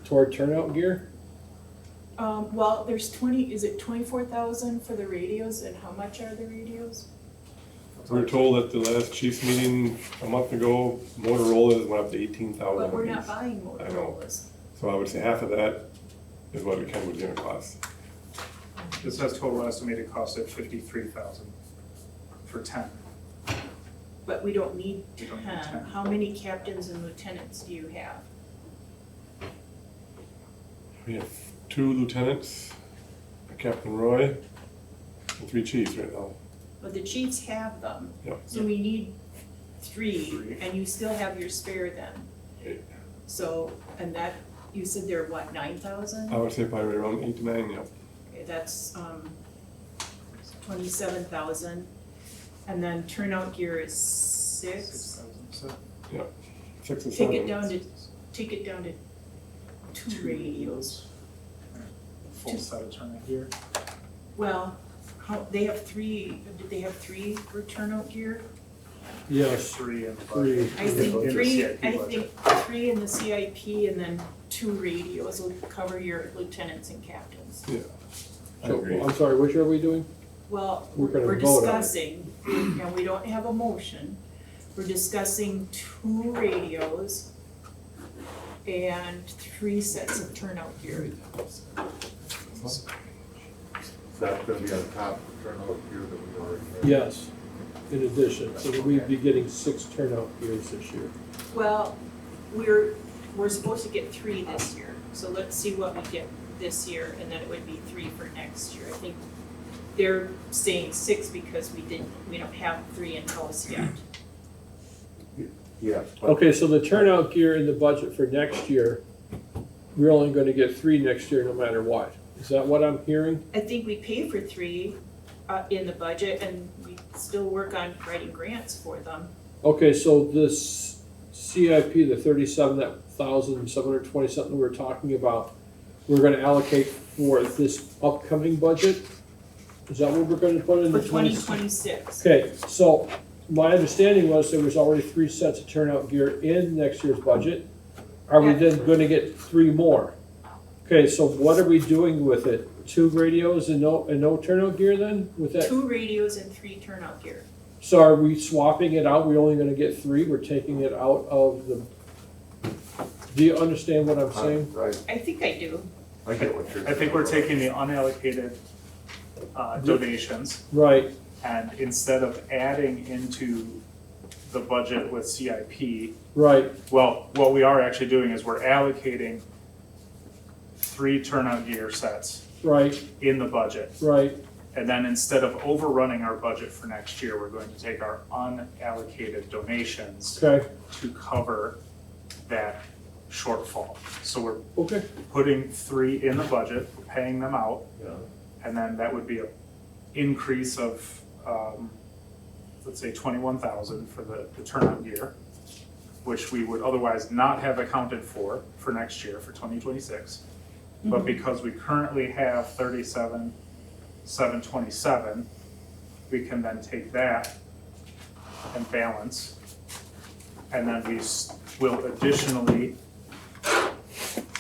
toward turnout gear? Well, there's is it 24,000 for the radios, and how much are the radios? We were told at the last chiefs meeting a month ago, Motorola's went up to 18,000 But we're apiece. not buying I know. Motorola's. So I would say half of that is what it kind of was gonna cost. this has total estimated cost at $53,000 for 10. But we don't need We don't need 10. 10. How many captains and lieutenants do you have? We have 2 lieutenants, a Captain Roy, and 3 chiefs right now. Well, the chiefs have them. Yep. So we need 3, Three. and you still have your spare then. Eight. So, and that, you said they're what, 9,000? I would say probably around 8 to 9, yeah. Okay, that's 27,000. And then turnout gear is 6. 6,000, so 6 or 7. Take it down to 2 radios. full set of turnout gear. Well, they have 3, did they have 3 for turnout gear? Yes, 3 in the 3. budget. I think In the 3, CIP I budget. think 3 in the CIP and then 2 radios will cover your lieutenants and captains. Yeah. I So, agree. I'm sorry, which are we doing? Well, We're gonna we're vote on it. discussing, and we don't have a motion, we're discussing 2 radios and 3 sets of turnout gear. Is that gonna be on top of the turnout gear that we already have? Yes, in addition, so that we'd be getting 6 turnout gears this year. Well, we're supposed to get 3 this year, so let's see what we get this year, and then it would be 3 for next year. I think they're saying 6 because we don't have 3 in house yet. Yeah. but- Okay, so the turnout gear in the budget for next year, we're only gonna get 3 next year no matter what. Is that what I'm hearing? I think we pay for 3 in the budget, and we still work on writing grants for them. Okay, so this CIP, the 37,720 something we're talking about, we're gonna allocate for this upcoming budget? Is that what we're gonna put in For the 2026. Okay, so my understanding was there was already 3 sets of turnout gear in next year's budget. Are we Yeah. then gonna get 3 more? Okay, so what are we doing with it? 2 radios and no turnout gear then with that? 2 radios and 3 turnout gear. So are we swapping it out? We're only gonna get 3? We're taking it out of the, do you understand what I'm saying? I think I do. I get what you're saying. I think we're taking the unallocated donations, Right, and instead of adding into the budget with CIP, right, well, what we are actually doing is we're allocating 3 turnout gear sets right, in the budget. right, And then instead of overrunning our budget for next year, we're going to take our unallocated donations okay, to cover that shortfall. So we're okay, putting 3 in the budget, we're paying them out, Yeah. and then that would be an increase of, let's say 21,000 for the turnout gear, which we would otherwise not have accounted for next year, for 2026. But because we currently have 37,727, we can then take that and balance. And then we will additionally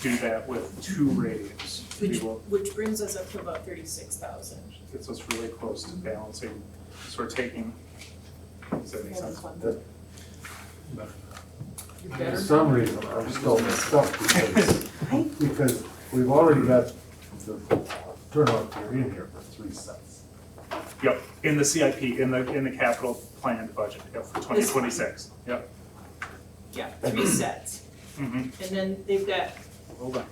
do that with 2 radios. We will, Which brings us up to about 36,000. gets us really close to balancing, so we're taking, does that make sense? For some reason, I'm still messed up because we've already got the turnout gear in here for 3 sets. Yep, in the CIP, in the capital planned budget, yep, for 2026, yep. Yeah, 3 sets. Mhm. And then they've got, Hold on.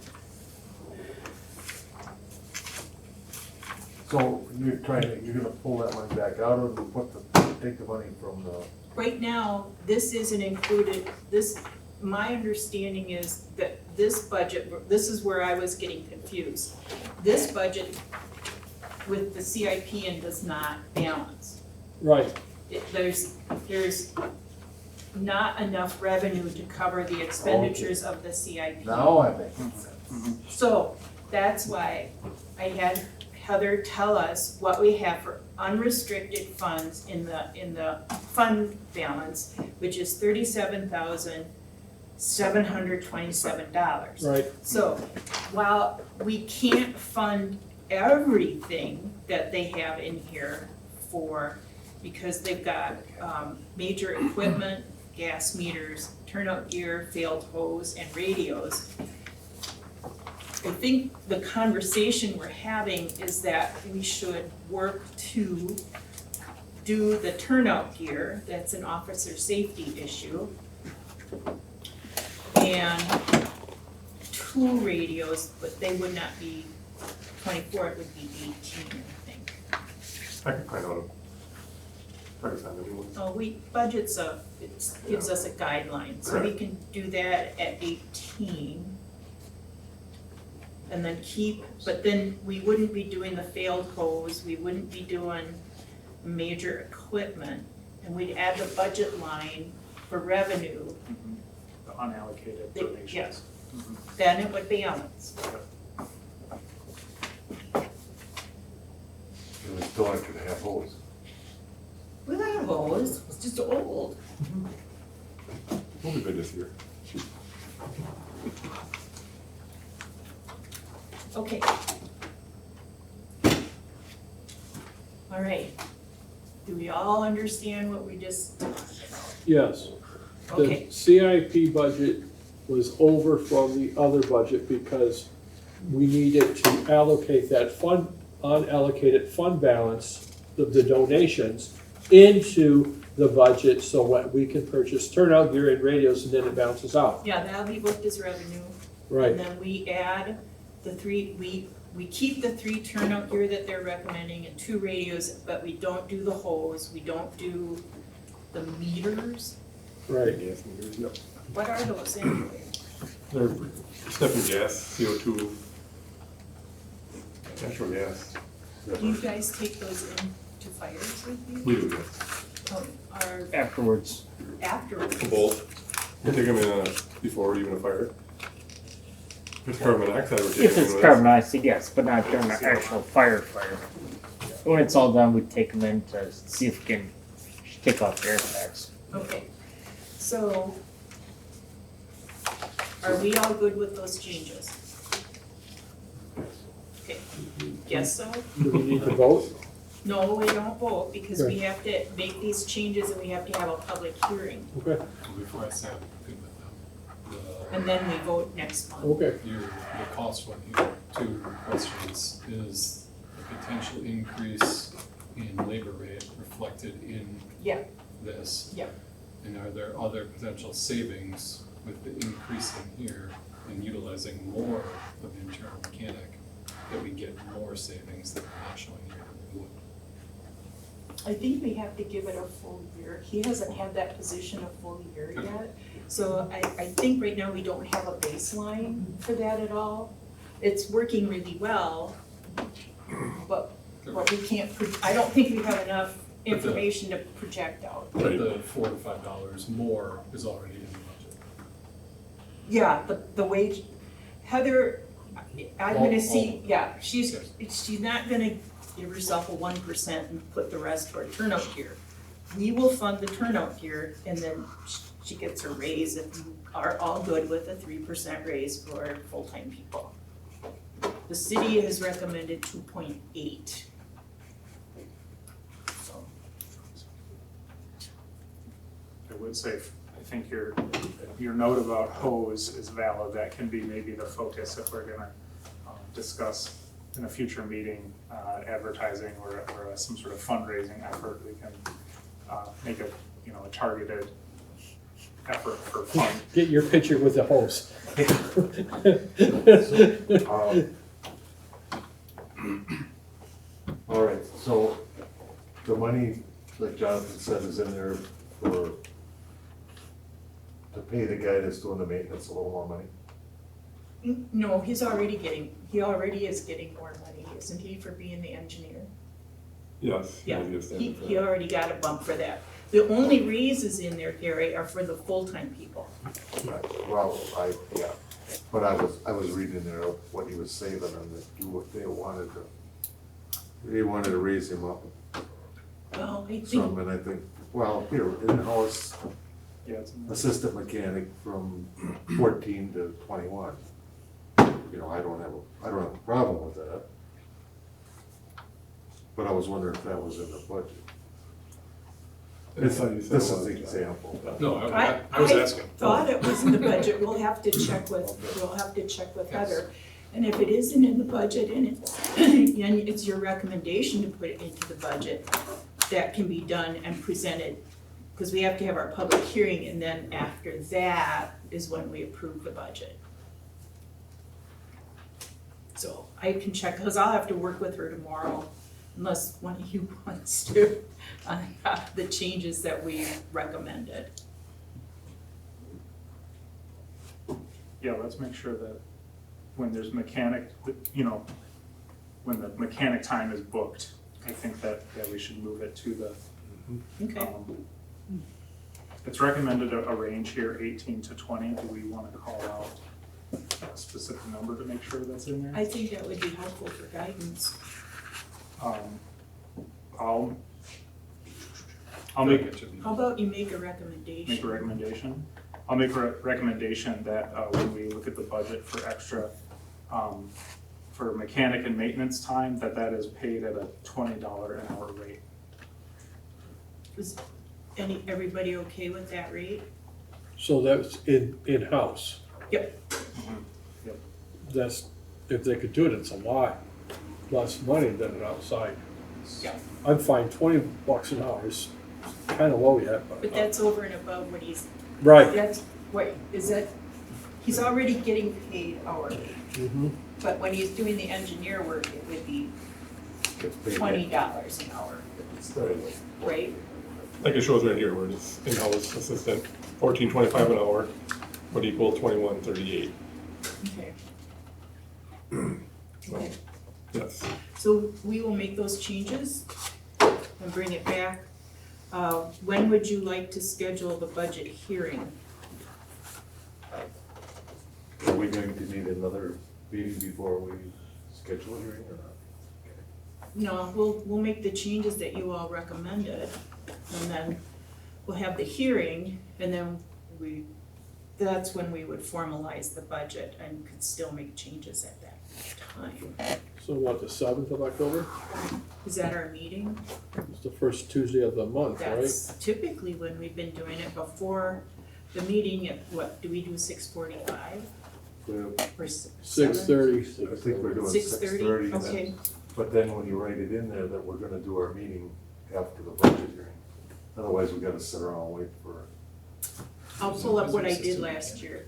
So you're gonna pull that money back out or take the money from the, right now, this isn't included, my understanding is that this budget, this is where I was getting confused. This budget with the CIP and does not balance. Right, There's not enough revenue to cover the expenditures of the CIP. now I make sense. So that's why I had Heather tell us what we have for unrestricted funds in the fund balance, which is $37,727. right. So while we can't fund everything that they have in here for, because they've got major equipment, gas meters, turnout gear, failed hose, and radios, I think the conversation we're having is that we should work to do the turnout gear, that's an officer safety issue. And 2 radios, but they would not be 24, it would be 18, I think. I can find out. Price on the new ones. Oh, budget's it gives us a guideline, so we can do that at 18. And then but then we wouldn't be doing the failed hose, we wouldn't be doing major equipment, and we'd add the budget line for revenue, The unallocated They- donations. yes. Mhm. then it would balance. And we still aren't gonna have hose. Without a hose, it's just old. We'll be good this year. Okay. All right. Do we all understand what we just talked about? Yes. Okay. The CIP budget was over from the other budget because we needed to allocate that unallocated fund balance, the donations, into the budget so that we can purchase turnout gear and radios and then it bounces out. Yeah, that'll be booked as revenue. Right, And then we add the 3, we keep the 3 turnout gear that they're recommending and 2 radios, but we don't do the hose, we don't do the meters. right. Gas meters, yep. What are those anyway? They're sniffing gas, CO2. Natural gas. Do you guys take those into fires with you? We do, yes. Or Afterwards, afterwards? Both. We take them in before even a fire. If it's carbon monoxide, we're taking if it's in with carbon monoxide, yes, but not during the actual fire. When it's all done, we take them in to see if we can take off the air packs. Okay, so are we all good with those changes? Okay, guess so? Do we need to vote? No, we don't vote because we have to make these changes and we have to have a public hearing. Okay, Before I say I'm good with them, And then we vote next month. okay. the cost one here, 2 questions, is the potential increase in labor rate reflected in Yeah. this? Yeah. And are there other potential savings with the increase in here and utilizing more of the internal mechanic, that we get more savings that we're not showing here that we would? I think we have to give it a full year. He hasn't had that position a full year yet. So I think right now we don't have a baseline for that at all. It's working really well, but we can't, I don't think we have enough information to project out. But the $4 to $5 more is already in the budget. Yeah, the wage, Heather, I'm gonna see, All- yeah, she's not gonna give herself a 1% and put the rest toward turnout gear. We will fund the turnout gear and then she gets her raise if you are all good with a 3% raise for full-time people. The city has recommended 2.8. So, I would say, I think your note about hose is valid, that can be maybe the focus if we're gonna discuss in a future meeting, advertising or some sort of fundraising effort, we can make a targeted effort for fun. Get your picture with the hose. All right, so the money, like Jonathan said, is in there for, to pay the guy that's doing the maintenance a little more money. No, he already is getting more money, isn't he, for being the engineer? Yes. Yeah, I understand that. he already got a bump for that. The only raises in there, Gary, are for the full-time people. Well, yeah, but I was reading there what he was saving and that do what they wanted to raise him up Well, I some, think, and I think, well, here, in-house Yeah, it's, assistant mechanic from 14 to 21. You know, I don't have a problem with that. But I was wondering if that was in the budget. That's how you said This it is was, an example. No, I was asking. thought it was in the budget, we'll have to check with Heather. And if it isn't in the budget and it's your recommendation to put it into the budget, that can be done and presented, because we have to have our public hearing, and then after that is when we approve the budget. So I can check, because I'll have to work with her tomorrow, unless one of you wants to, on the changes that we recommended. yeah, let's make sure that when there's mechanic, you know, when the mechanic time is booked, I think that, yeah, we should move it to the, Okay. it's recommended a range here, 18 to 20. Do we want to call out a specific number to make sure that's in there? I think that would be helpful for guidance. I'll make How about you make a recommendation? make a recommendation. I'll make a recommendation that when we look at the budget for extra, for mechanic and maintenance time, that is paid at a $20 an hour rate. Is everybody okay with that rate? So that's in-house. Yep. Yep. That's, if they could do it, it's a lot less money than an outside. Yeah. I'm fine, $20 an hour is kind of low yet, But but. that's over and above what he's, Right. that's, he's already getting paid hourly. Mhm. But when he's doing the engineer work, it would be $20 an hour, right? Like it shows right here, where it's in-house assistant, $14.25 an hour, would equal $21.38. Okay. So, yes. So we will make those changes and bring it back. When would you like to schedule the budget hearing? Are we going to need another meeting before we schedule a hearing or not? No, we'll make the changes that you all recommended, and then we'll have the hearing, and then that's when we would formalize the budget and could still make changes at that time. So what, the 7th of October? Is that our meeting? It's the first Tuesday of the month, right? That's typically when we've been doing it before the meeting at, what, do we do 6:45 or 6:30. I think we're doing 6:30, 6:30. okay. But then when you write it in there that we're gonna do our meeting after the budget hearing, otherwise we gotta sit around and wait for. I'll pull up what I did last year.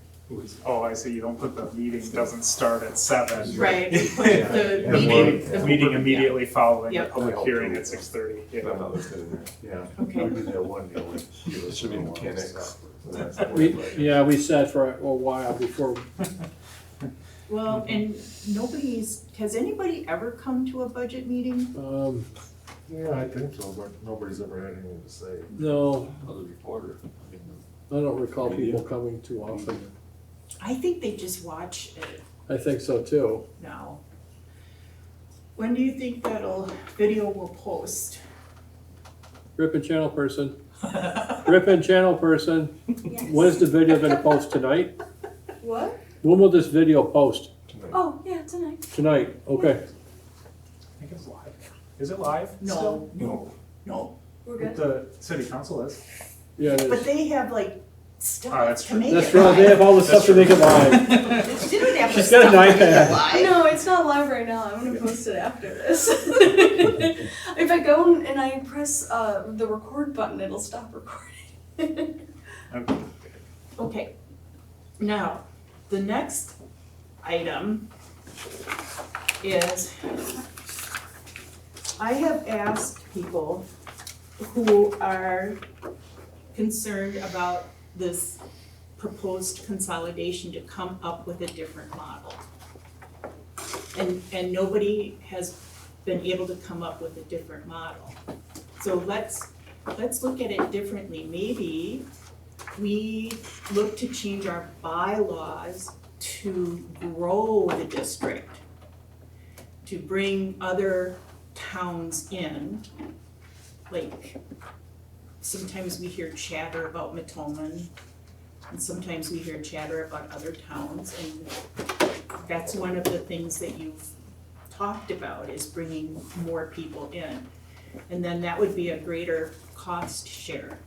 Oh, I see, you don't put the meeting doesn't start at 7. Right, we put Yeah. the And meeting. The meeting immediately following the Yep. public hearing at 6:30. I'm not listed in there. Yeah. Okay. We did that one deal. It should be mechanics. Yeah, we sat for a while before. Well, and has anybody ever come to a budget meeting? Yeah, I think so, but nobody's ever had anything to say. No, Other reporter. I don't recall people coming too often. I think they just watch it I think so too. now. When do you think video will post? Ripon channel person. Ripon channel person. When is the video gonna post tonight? What? When will this video post? Oh, yeah, tonight. Tonight, okay. I think it's live. Is it live still? No, We're With good. the city council is. Yeah, it but is. they have like Oh, stuff that's to true. make That's it right, they have all the stuff to make it live. They didn't have the She's got an stuff to make it iPad. live. No, it's not live right now. I'm gonna post it after this. If I go and I press the record button, it'll stop recording. Okay. Okay, now, the next item is, I have asked people who are concerned about this proposed consolidation to come up with a different model. And nobody has been able to come up with a different model. So let's look at it differently. Maybe we look to change our bylaws to grow the district, to bring other towns in. Like, sometimes we hear chatter about Matoman, and sometimes we hear chatter about other towns, and that's one of the things that you've talked about, is bringing more people in. And then that would be a greater cost share.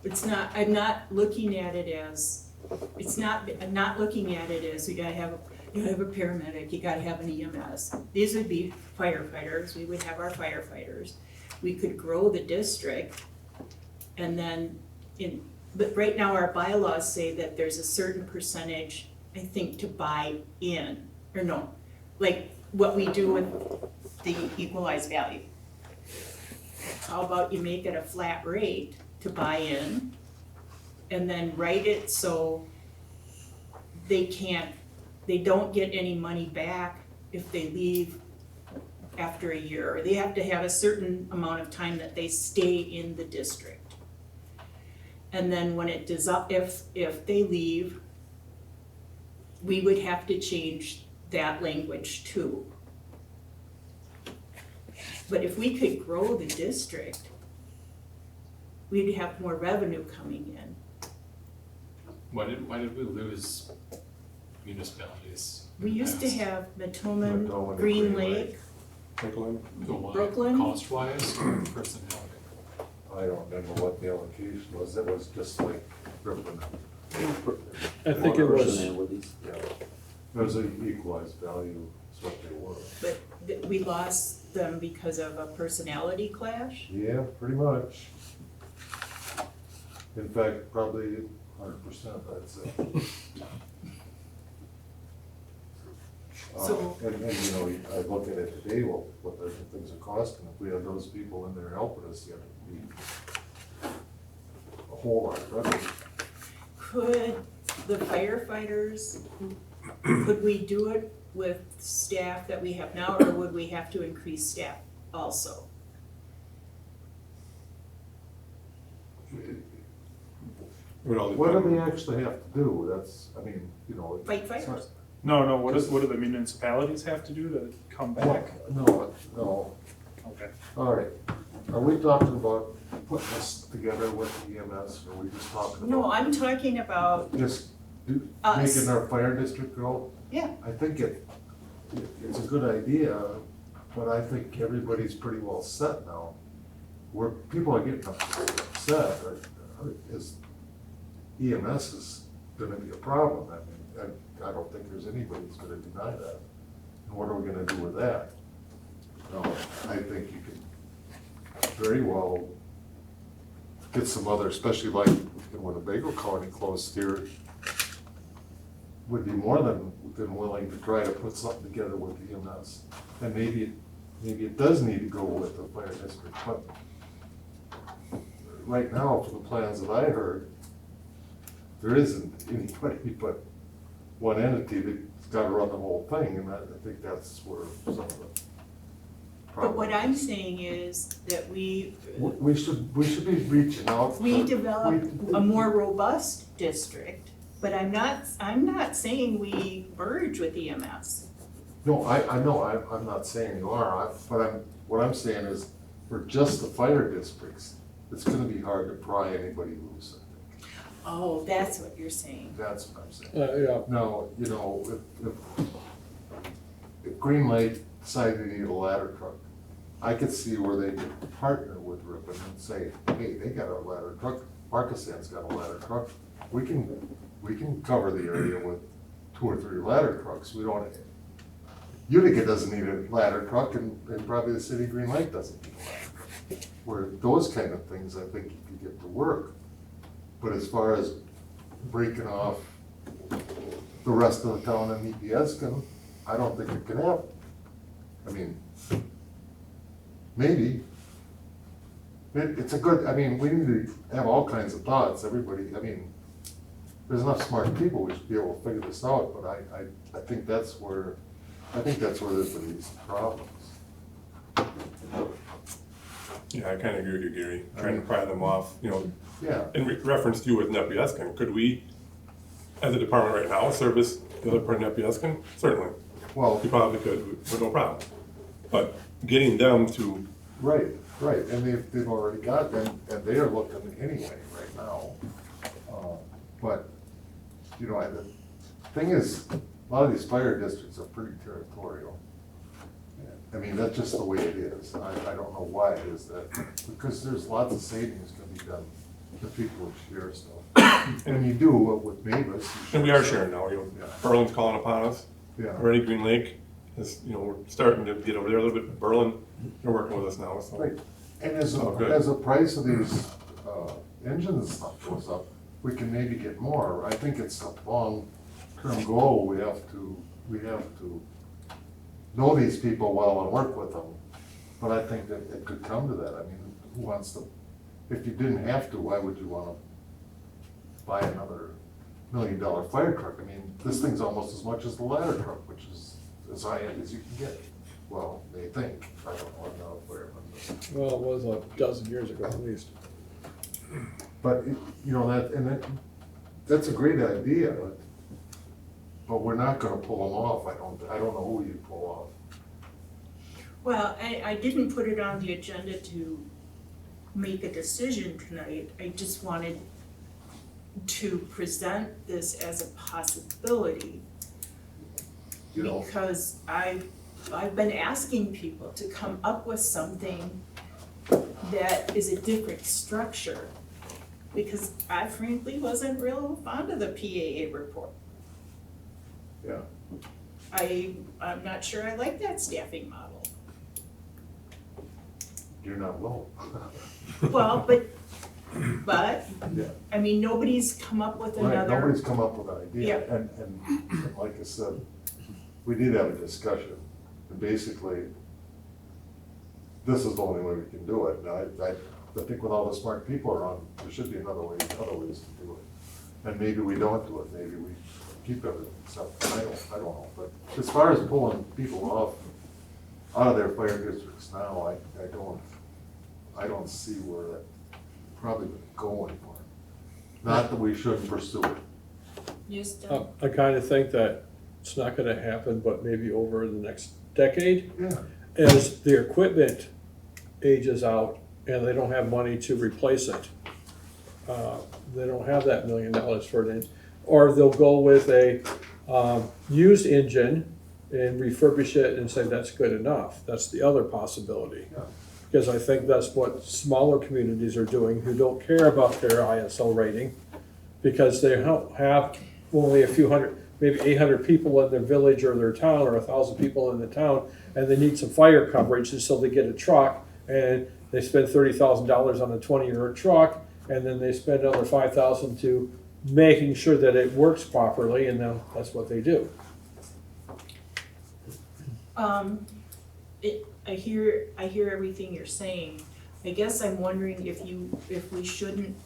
It's not, I'm not looking at it as, I'm not looking at it as you gotta have a paramedic, you gotta have an EMS. These would be firefighters, we would have our firefighters. We could grow the district, and then but right now our bylaws say that there's a certain percentage, I think, to buy in, or no, like what we do with the equalized value. How about you make it a flat rate to buy in, and then write it so they don't get any money back if they leave after a year, or they have to have a certain amount of time that they stay in the district. And then when it does up, if they leave, we would have to change that language too. But if we could grow the district, we'd have more revenue coming in. Why did we lose municipalities? We used to have Matoman, Matoman, Green Green Lake, Franklin, Brooklyn? Cost-wise or personnel? I don't remember what the allocation was, it was just like Ripon. I think it was, Personalities. Yeah, it was an equalized value, is what they were. but we lost them because of a personality clash. Yeah, pretty much. In fact, probably 100%, I'd say. So- And you know, I look at it today, well, what the things are costing, if we had those people in there helping us, it'd be a whole lot better. Could the firefighters, could we do it with staff that we have now, or would we have to increase staff also? it would all What do depend. they actually have to do? That's, I mean, you know. Fight it's not- fires? No, what do the municipalities have to do to come back? No, Okay. all right. Are we talking about putting this together with EMS, or are we just talking about? No, I'm talking about Just us. making our fire district grow? Yeah. I think it's a good idea, but I think everybody's pretty well set now. Where people are getting upset, is EMS is gonna be a problem. I mean, I don't think there's anybody who's gonna deny that. And what are we gonna do with that? No, I think you could very well get some other, especially like when Winnebago County closed here, would be more than willing to try to put something together with EMS. And maybe it does need to go with the fire district, but right now, from the plans that I heard, there isn't anybody but one entity that's gotta run the whole thing, and I think that's where some of the But what problems. I'm saying is that we We should be reaching out. develop a more robust district, but I'm not saying we merge with EMS. No, I know, I'm not saying you are, but what I'm saying is, for just the fire districts, it's gonna be hard to pry anybody loose, I think. Oh, that's what you're saying. That's what I'm saying. yeah, Now, you know, if Green Lake decided they need a ladder truck, I could see where they could partner with Ripon and say, hey, they got a ladder truck, Marcasan's got a ladder truck, we can cover the area with 2 or 3 ladder trucks, we don't, Utica doesn't need a ladder truck, and probably the city of Green Lake doesn't need a ladder truck. where those kind of things, I think you could get to work. But as far as breaking off the rest of the town and Nepeaskin, I don't think it can happen. I mean, maybe. It's a good, I mean, we need to have all kinds of thoughts, everybody, I mean, there's enough smart people, we should be able to figure this out, but I think that's where there's these problems. Yeah, I kinda agree with you, Gary, trying to pry them off, you know, Yeah, in reference to you with Nepeaskin, could we, as a department right now, service the other part of Nepeaskin? Certainly, well, we probably could, with no problem. But getting them to, right, and they've already got them, and they are looking anyway right now. But, you know, the thing is, a lot of these fire districts are pretty territorial. I mean, that's just the way it is. I don't know why it is that, because there's lots of savings can be done to people who share stuff. And you do with Mavis. and we are sharing now, you know, Yeah. Berlin's calling upon us, Yeah, already Green Lake is, you know, we're starting to get over there a little bit, Berlin, they're working with us now, so. right. And as Oh, good. the price of these engines and stuff goes up, we can maybe get more. I think it's a long-term goal. We have to know these people well and work with them. But I think that it could come to that. I mean, who wants to, if you didn't have to, why would you wanna buy another $1 million fire truck? I mean, this thing's almost as much as the ladder truck, which is as high-end as you can get. Well, they think, I don't know, I'm not a fireman. Well, it was a dozen years ago at least. But, you know, that's a great idea, but we're not gonna pull them off. I don't know who you pull off. Well, I didn't put it on the agenda to make a decision tonight. I just wanted to present this as a possibility. You know, Because I've been asking people to come up with something that is a different structure. Because I frankly wasn't real fond of the PAA report. yeah, I'm not sure I like that staffing model. you're not wrong. Well, but, Yeah. I mean, nobody's come up with Right, another. nobody's come up with an idea, and like I said, we did have a discussion, and basically, this is the only way we can do it, and I think with all the smart people around, there should be other ways to do it. And maybe we don't do it, maybe we keep everything, so, I don't know, but as far as pulling people off, out of their fire districts now, I don't see where that probably would go anymore. Not that we shouldn't pursue it. Yes, I kind of think that it's not gonna happen, but maybe over the next decade, Yeah, as their equipment ages out and they don't have money to replace it. They don't have that $1 million for it, or they'll go with a used engine and refurbish it and say that's good enough. That's the other possibility. Yeah. Because I think that's what smaller communities are doing who don't care about their ISO rating, because they don't have only a few hundred, maybe 800 people in their village or their town, or 1,000 people in the town, and they need some fire coverage, and so they get a truck, and they spend $30,000 on a 20-year truck, and then they spend another $5,000 to making sure that it works properly, and then that's what they do. I hear everything you're saying. I guess I'm wondering if we shouldn't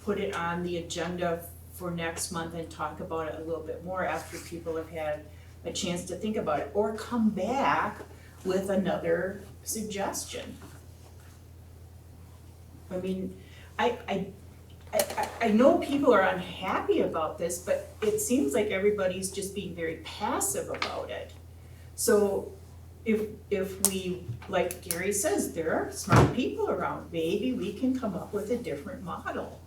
put it on the agenda for next month and talk about it a little bit more after people have had a chance to think about it, or come back with another suggestion. I mean, I know people are unhappy about this, but it seems like everybody's just being very passive about it. So if we, like Gary says, there are smart people around, maybe we can come up with a different model.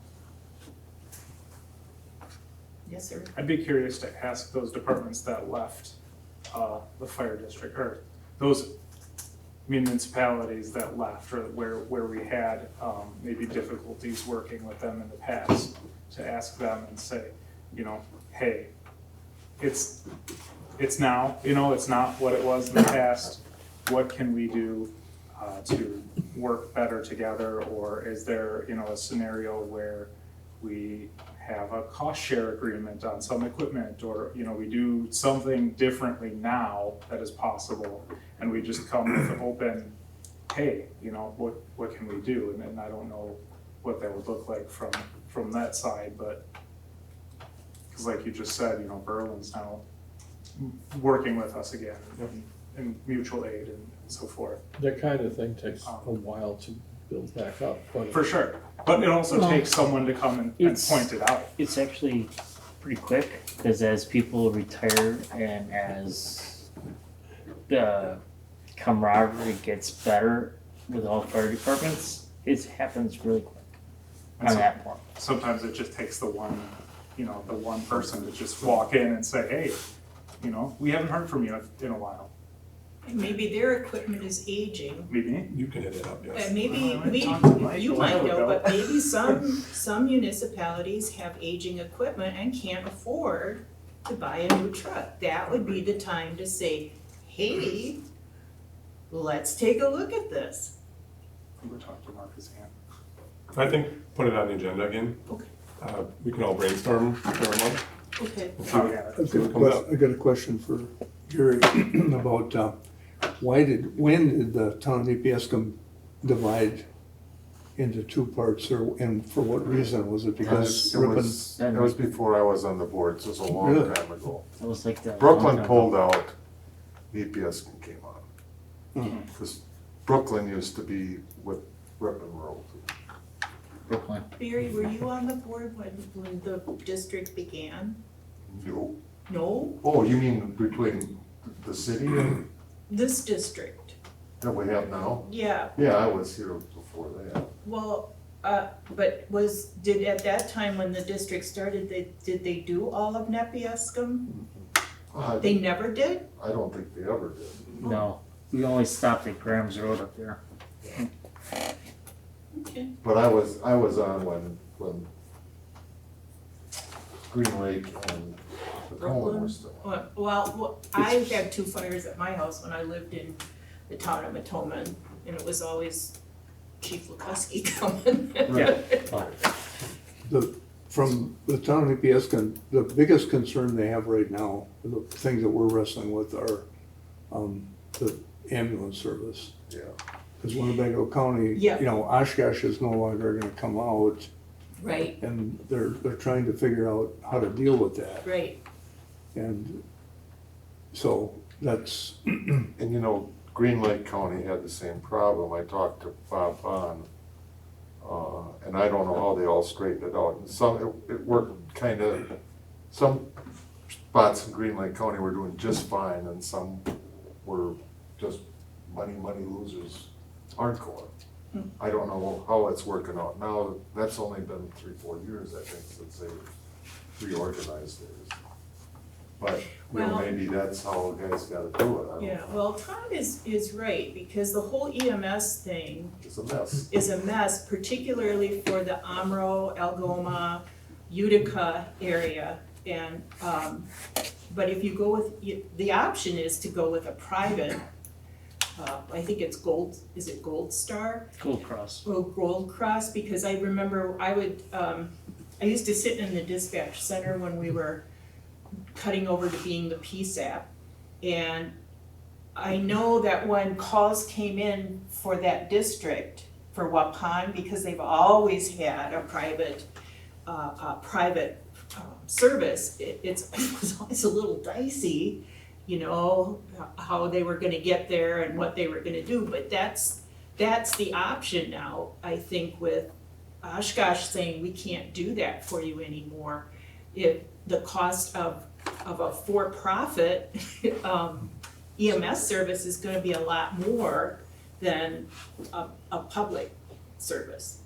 Yes, sir. I'd be curious to ask those departments that left the fire district, or those municipalities that left, or where we had maybe difficulties working with them in the past, to ask them and say, you know, hey, it's now, you know, it's not what it was in the past. What can we do to work better together, or is there, you know, a scenario where we have a cost share agreement on some equipment, or, you know, we do something differently now that is possible, and we just come with an open, hey, you know, what can we do? And I don't know what that would look like from that side, but, because like you just said, you know, Berlin's now working with us again in mutual aid and so forth. That kind of thing takes a while to build back up, but. For sure, but it also Well, takes someone to come and it's- point it out. It's actually pretty quick, because as people retire and as the camaraderie gets better with all fire departments, it happens really quick And on so- that point. Sometimes it just takes the one, you know, the one person to just walk in and say, hey, you know, we haven't heard from you in a while. Maybe their equipment is aging. Maybe. You can hit it up, yes. And maybe, I might talk we, to Mike you a might while know, ago. but maybe some municipalities have aging equipment and can't afford to buy a new truck. That would be the time to say, hey, let's take a look at this. We'll talk to Marcus Hand. I think put it on the agenda again. Okay. We can all brainstorm for a month. Okay. Oh, yeah. I got a question for Gary about, when did the town of EPSCom divide into two parts, and for what reason? Was it because It Ripon? was before I was on the board, so it was a long Really? time ago. It was like the. Brooklyn pulled out, EPS came on. Mhm. Because Brooklyn used to be with Ripon Road. Brooklyn. Barry, were you on the board when the district began? No. No, Oh, you mean between the city and this district, that we have now? yeah. Yeah, I was here before that. Well, but at that time when the district started, did they do all of Nepiescum? They never did? I don't think they ever did. No, we only stopped at Graham's Road up there. Okay. But I was on when Green Lake and Tacoma were still on. Well, I had two fires at my house when I lived in the town of Matoma, and it was always Chief Lukuski coming. Yeah. From the town of EPSCom, the biggest concern they have right now, the things that we're wrestling with are, the ambulance service. Yeah. Because Winnebago County, Yeah. you know, Oshkosh is no longer gonna come out, Right, and they're trying to figure out how to deal with that. right. And so that's, And you know, Green Lake County had the same problem. I talked to Bob Bond, and I don't know how they all straightened it out. And some, it worked kind of, some spots in Green Lake County were doing just fine, and some were just money losers hardcore. I don't know how it's working out now. That's only been 3-4 years, I think, since they reorganized theirs. But, you know, Well- maybe that's how guys gotta do it. I don't Yeah, know. well, Tom is right, because the whole EMS thing It's a mess. is a mess, particularly for the Amro, Algoma, Utica area. And, but if you go with, the option is to go with a private, I think it's is it Gold Star? Gold Cross. Or Gold Cross, because I remember I used to sit in the dispatch center when we were cutting over to being the PSAP. And I know that when calls came in for that district, for Waupun, because they've always had a private service, it was always a little dicey, you know, how they were gonna get there and what they were gonna do, but that's the option now, I think, with Oshkosh saying, we can't do that for you anymore. If the cost of a for-profit EMS service is gonna be a lot more than a public service.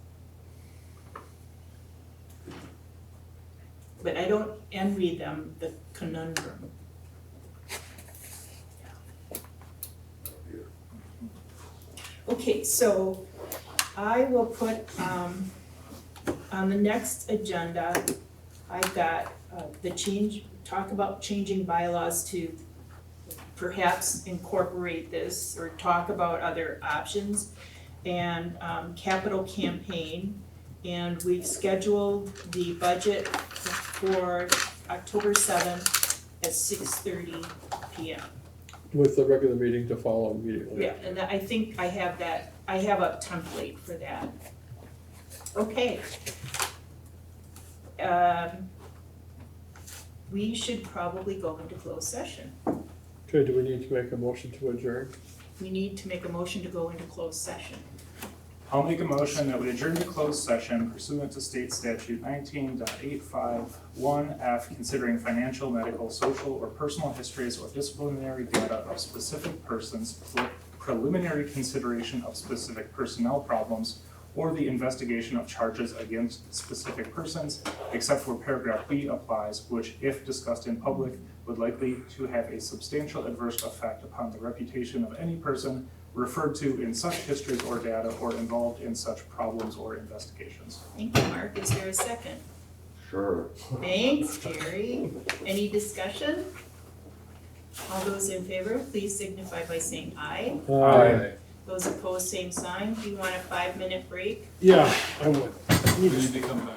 But I don't envy them the conundrum. Okay, so I will put, on the next agenda, I've got talk about changing bylaws to perhaps incorporate this or talk about other options. and capital campaign. And we've scheduled the budget for October 7th at 6:30 PM. With the regular meeting to follow immediately. Yeah, and I think I have that, I have a template for that. Okay. We should probably go into closed session. Okay, do we need to make a motion to adjourn? We need to make a motion to go into closed session. I'll make a motion that we adjourn to closed session pursuant to state statute 19.851F, considering financial, medical, social, or personal histories or disciplinary data of specific persons, preliminary consideration of specific personnel problems, or the investigation of charges against specific persons, except where paragraph B applies, which, if discussed in public, would likely to have a substantial adverse effect upon the reputation of any person referred to in such histories or data or involved in such problems or investigations. Thank you, Mark. Is there a second? Sure. Thanks, Jerry. Any discussion? All those in favor, please signify by saying aye. Aye. Those opposed, same sign. Do you want a 5-minute break? Yeah, I would. We need to come back.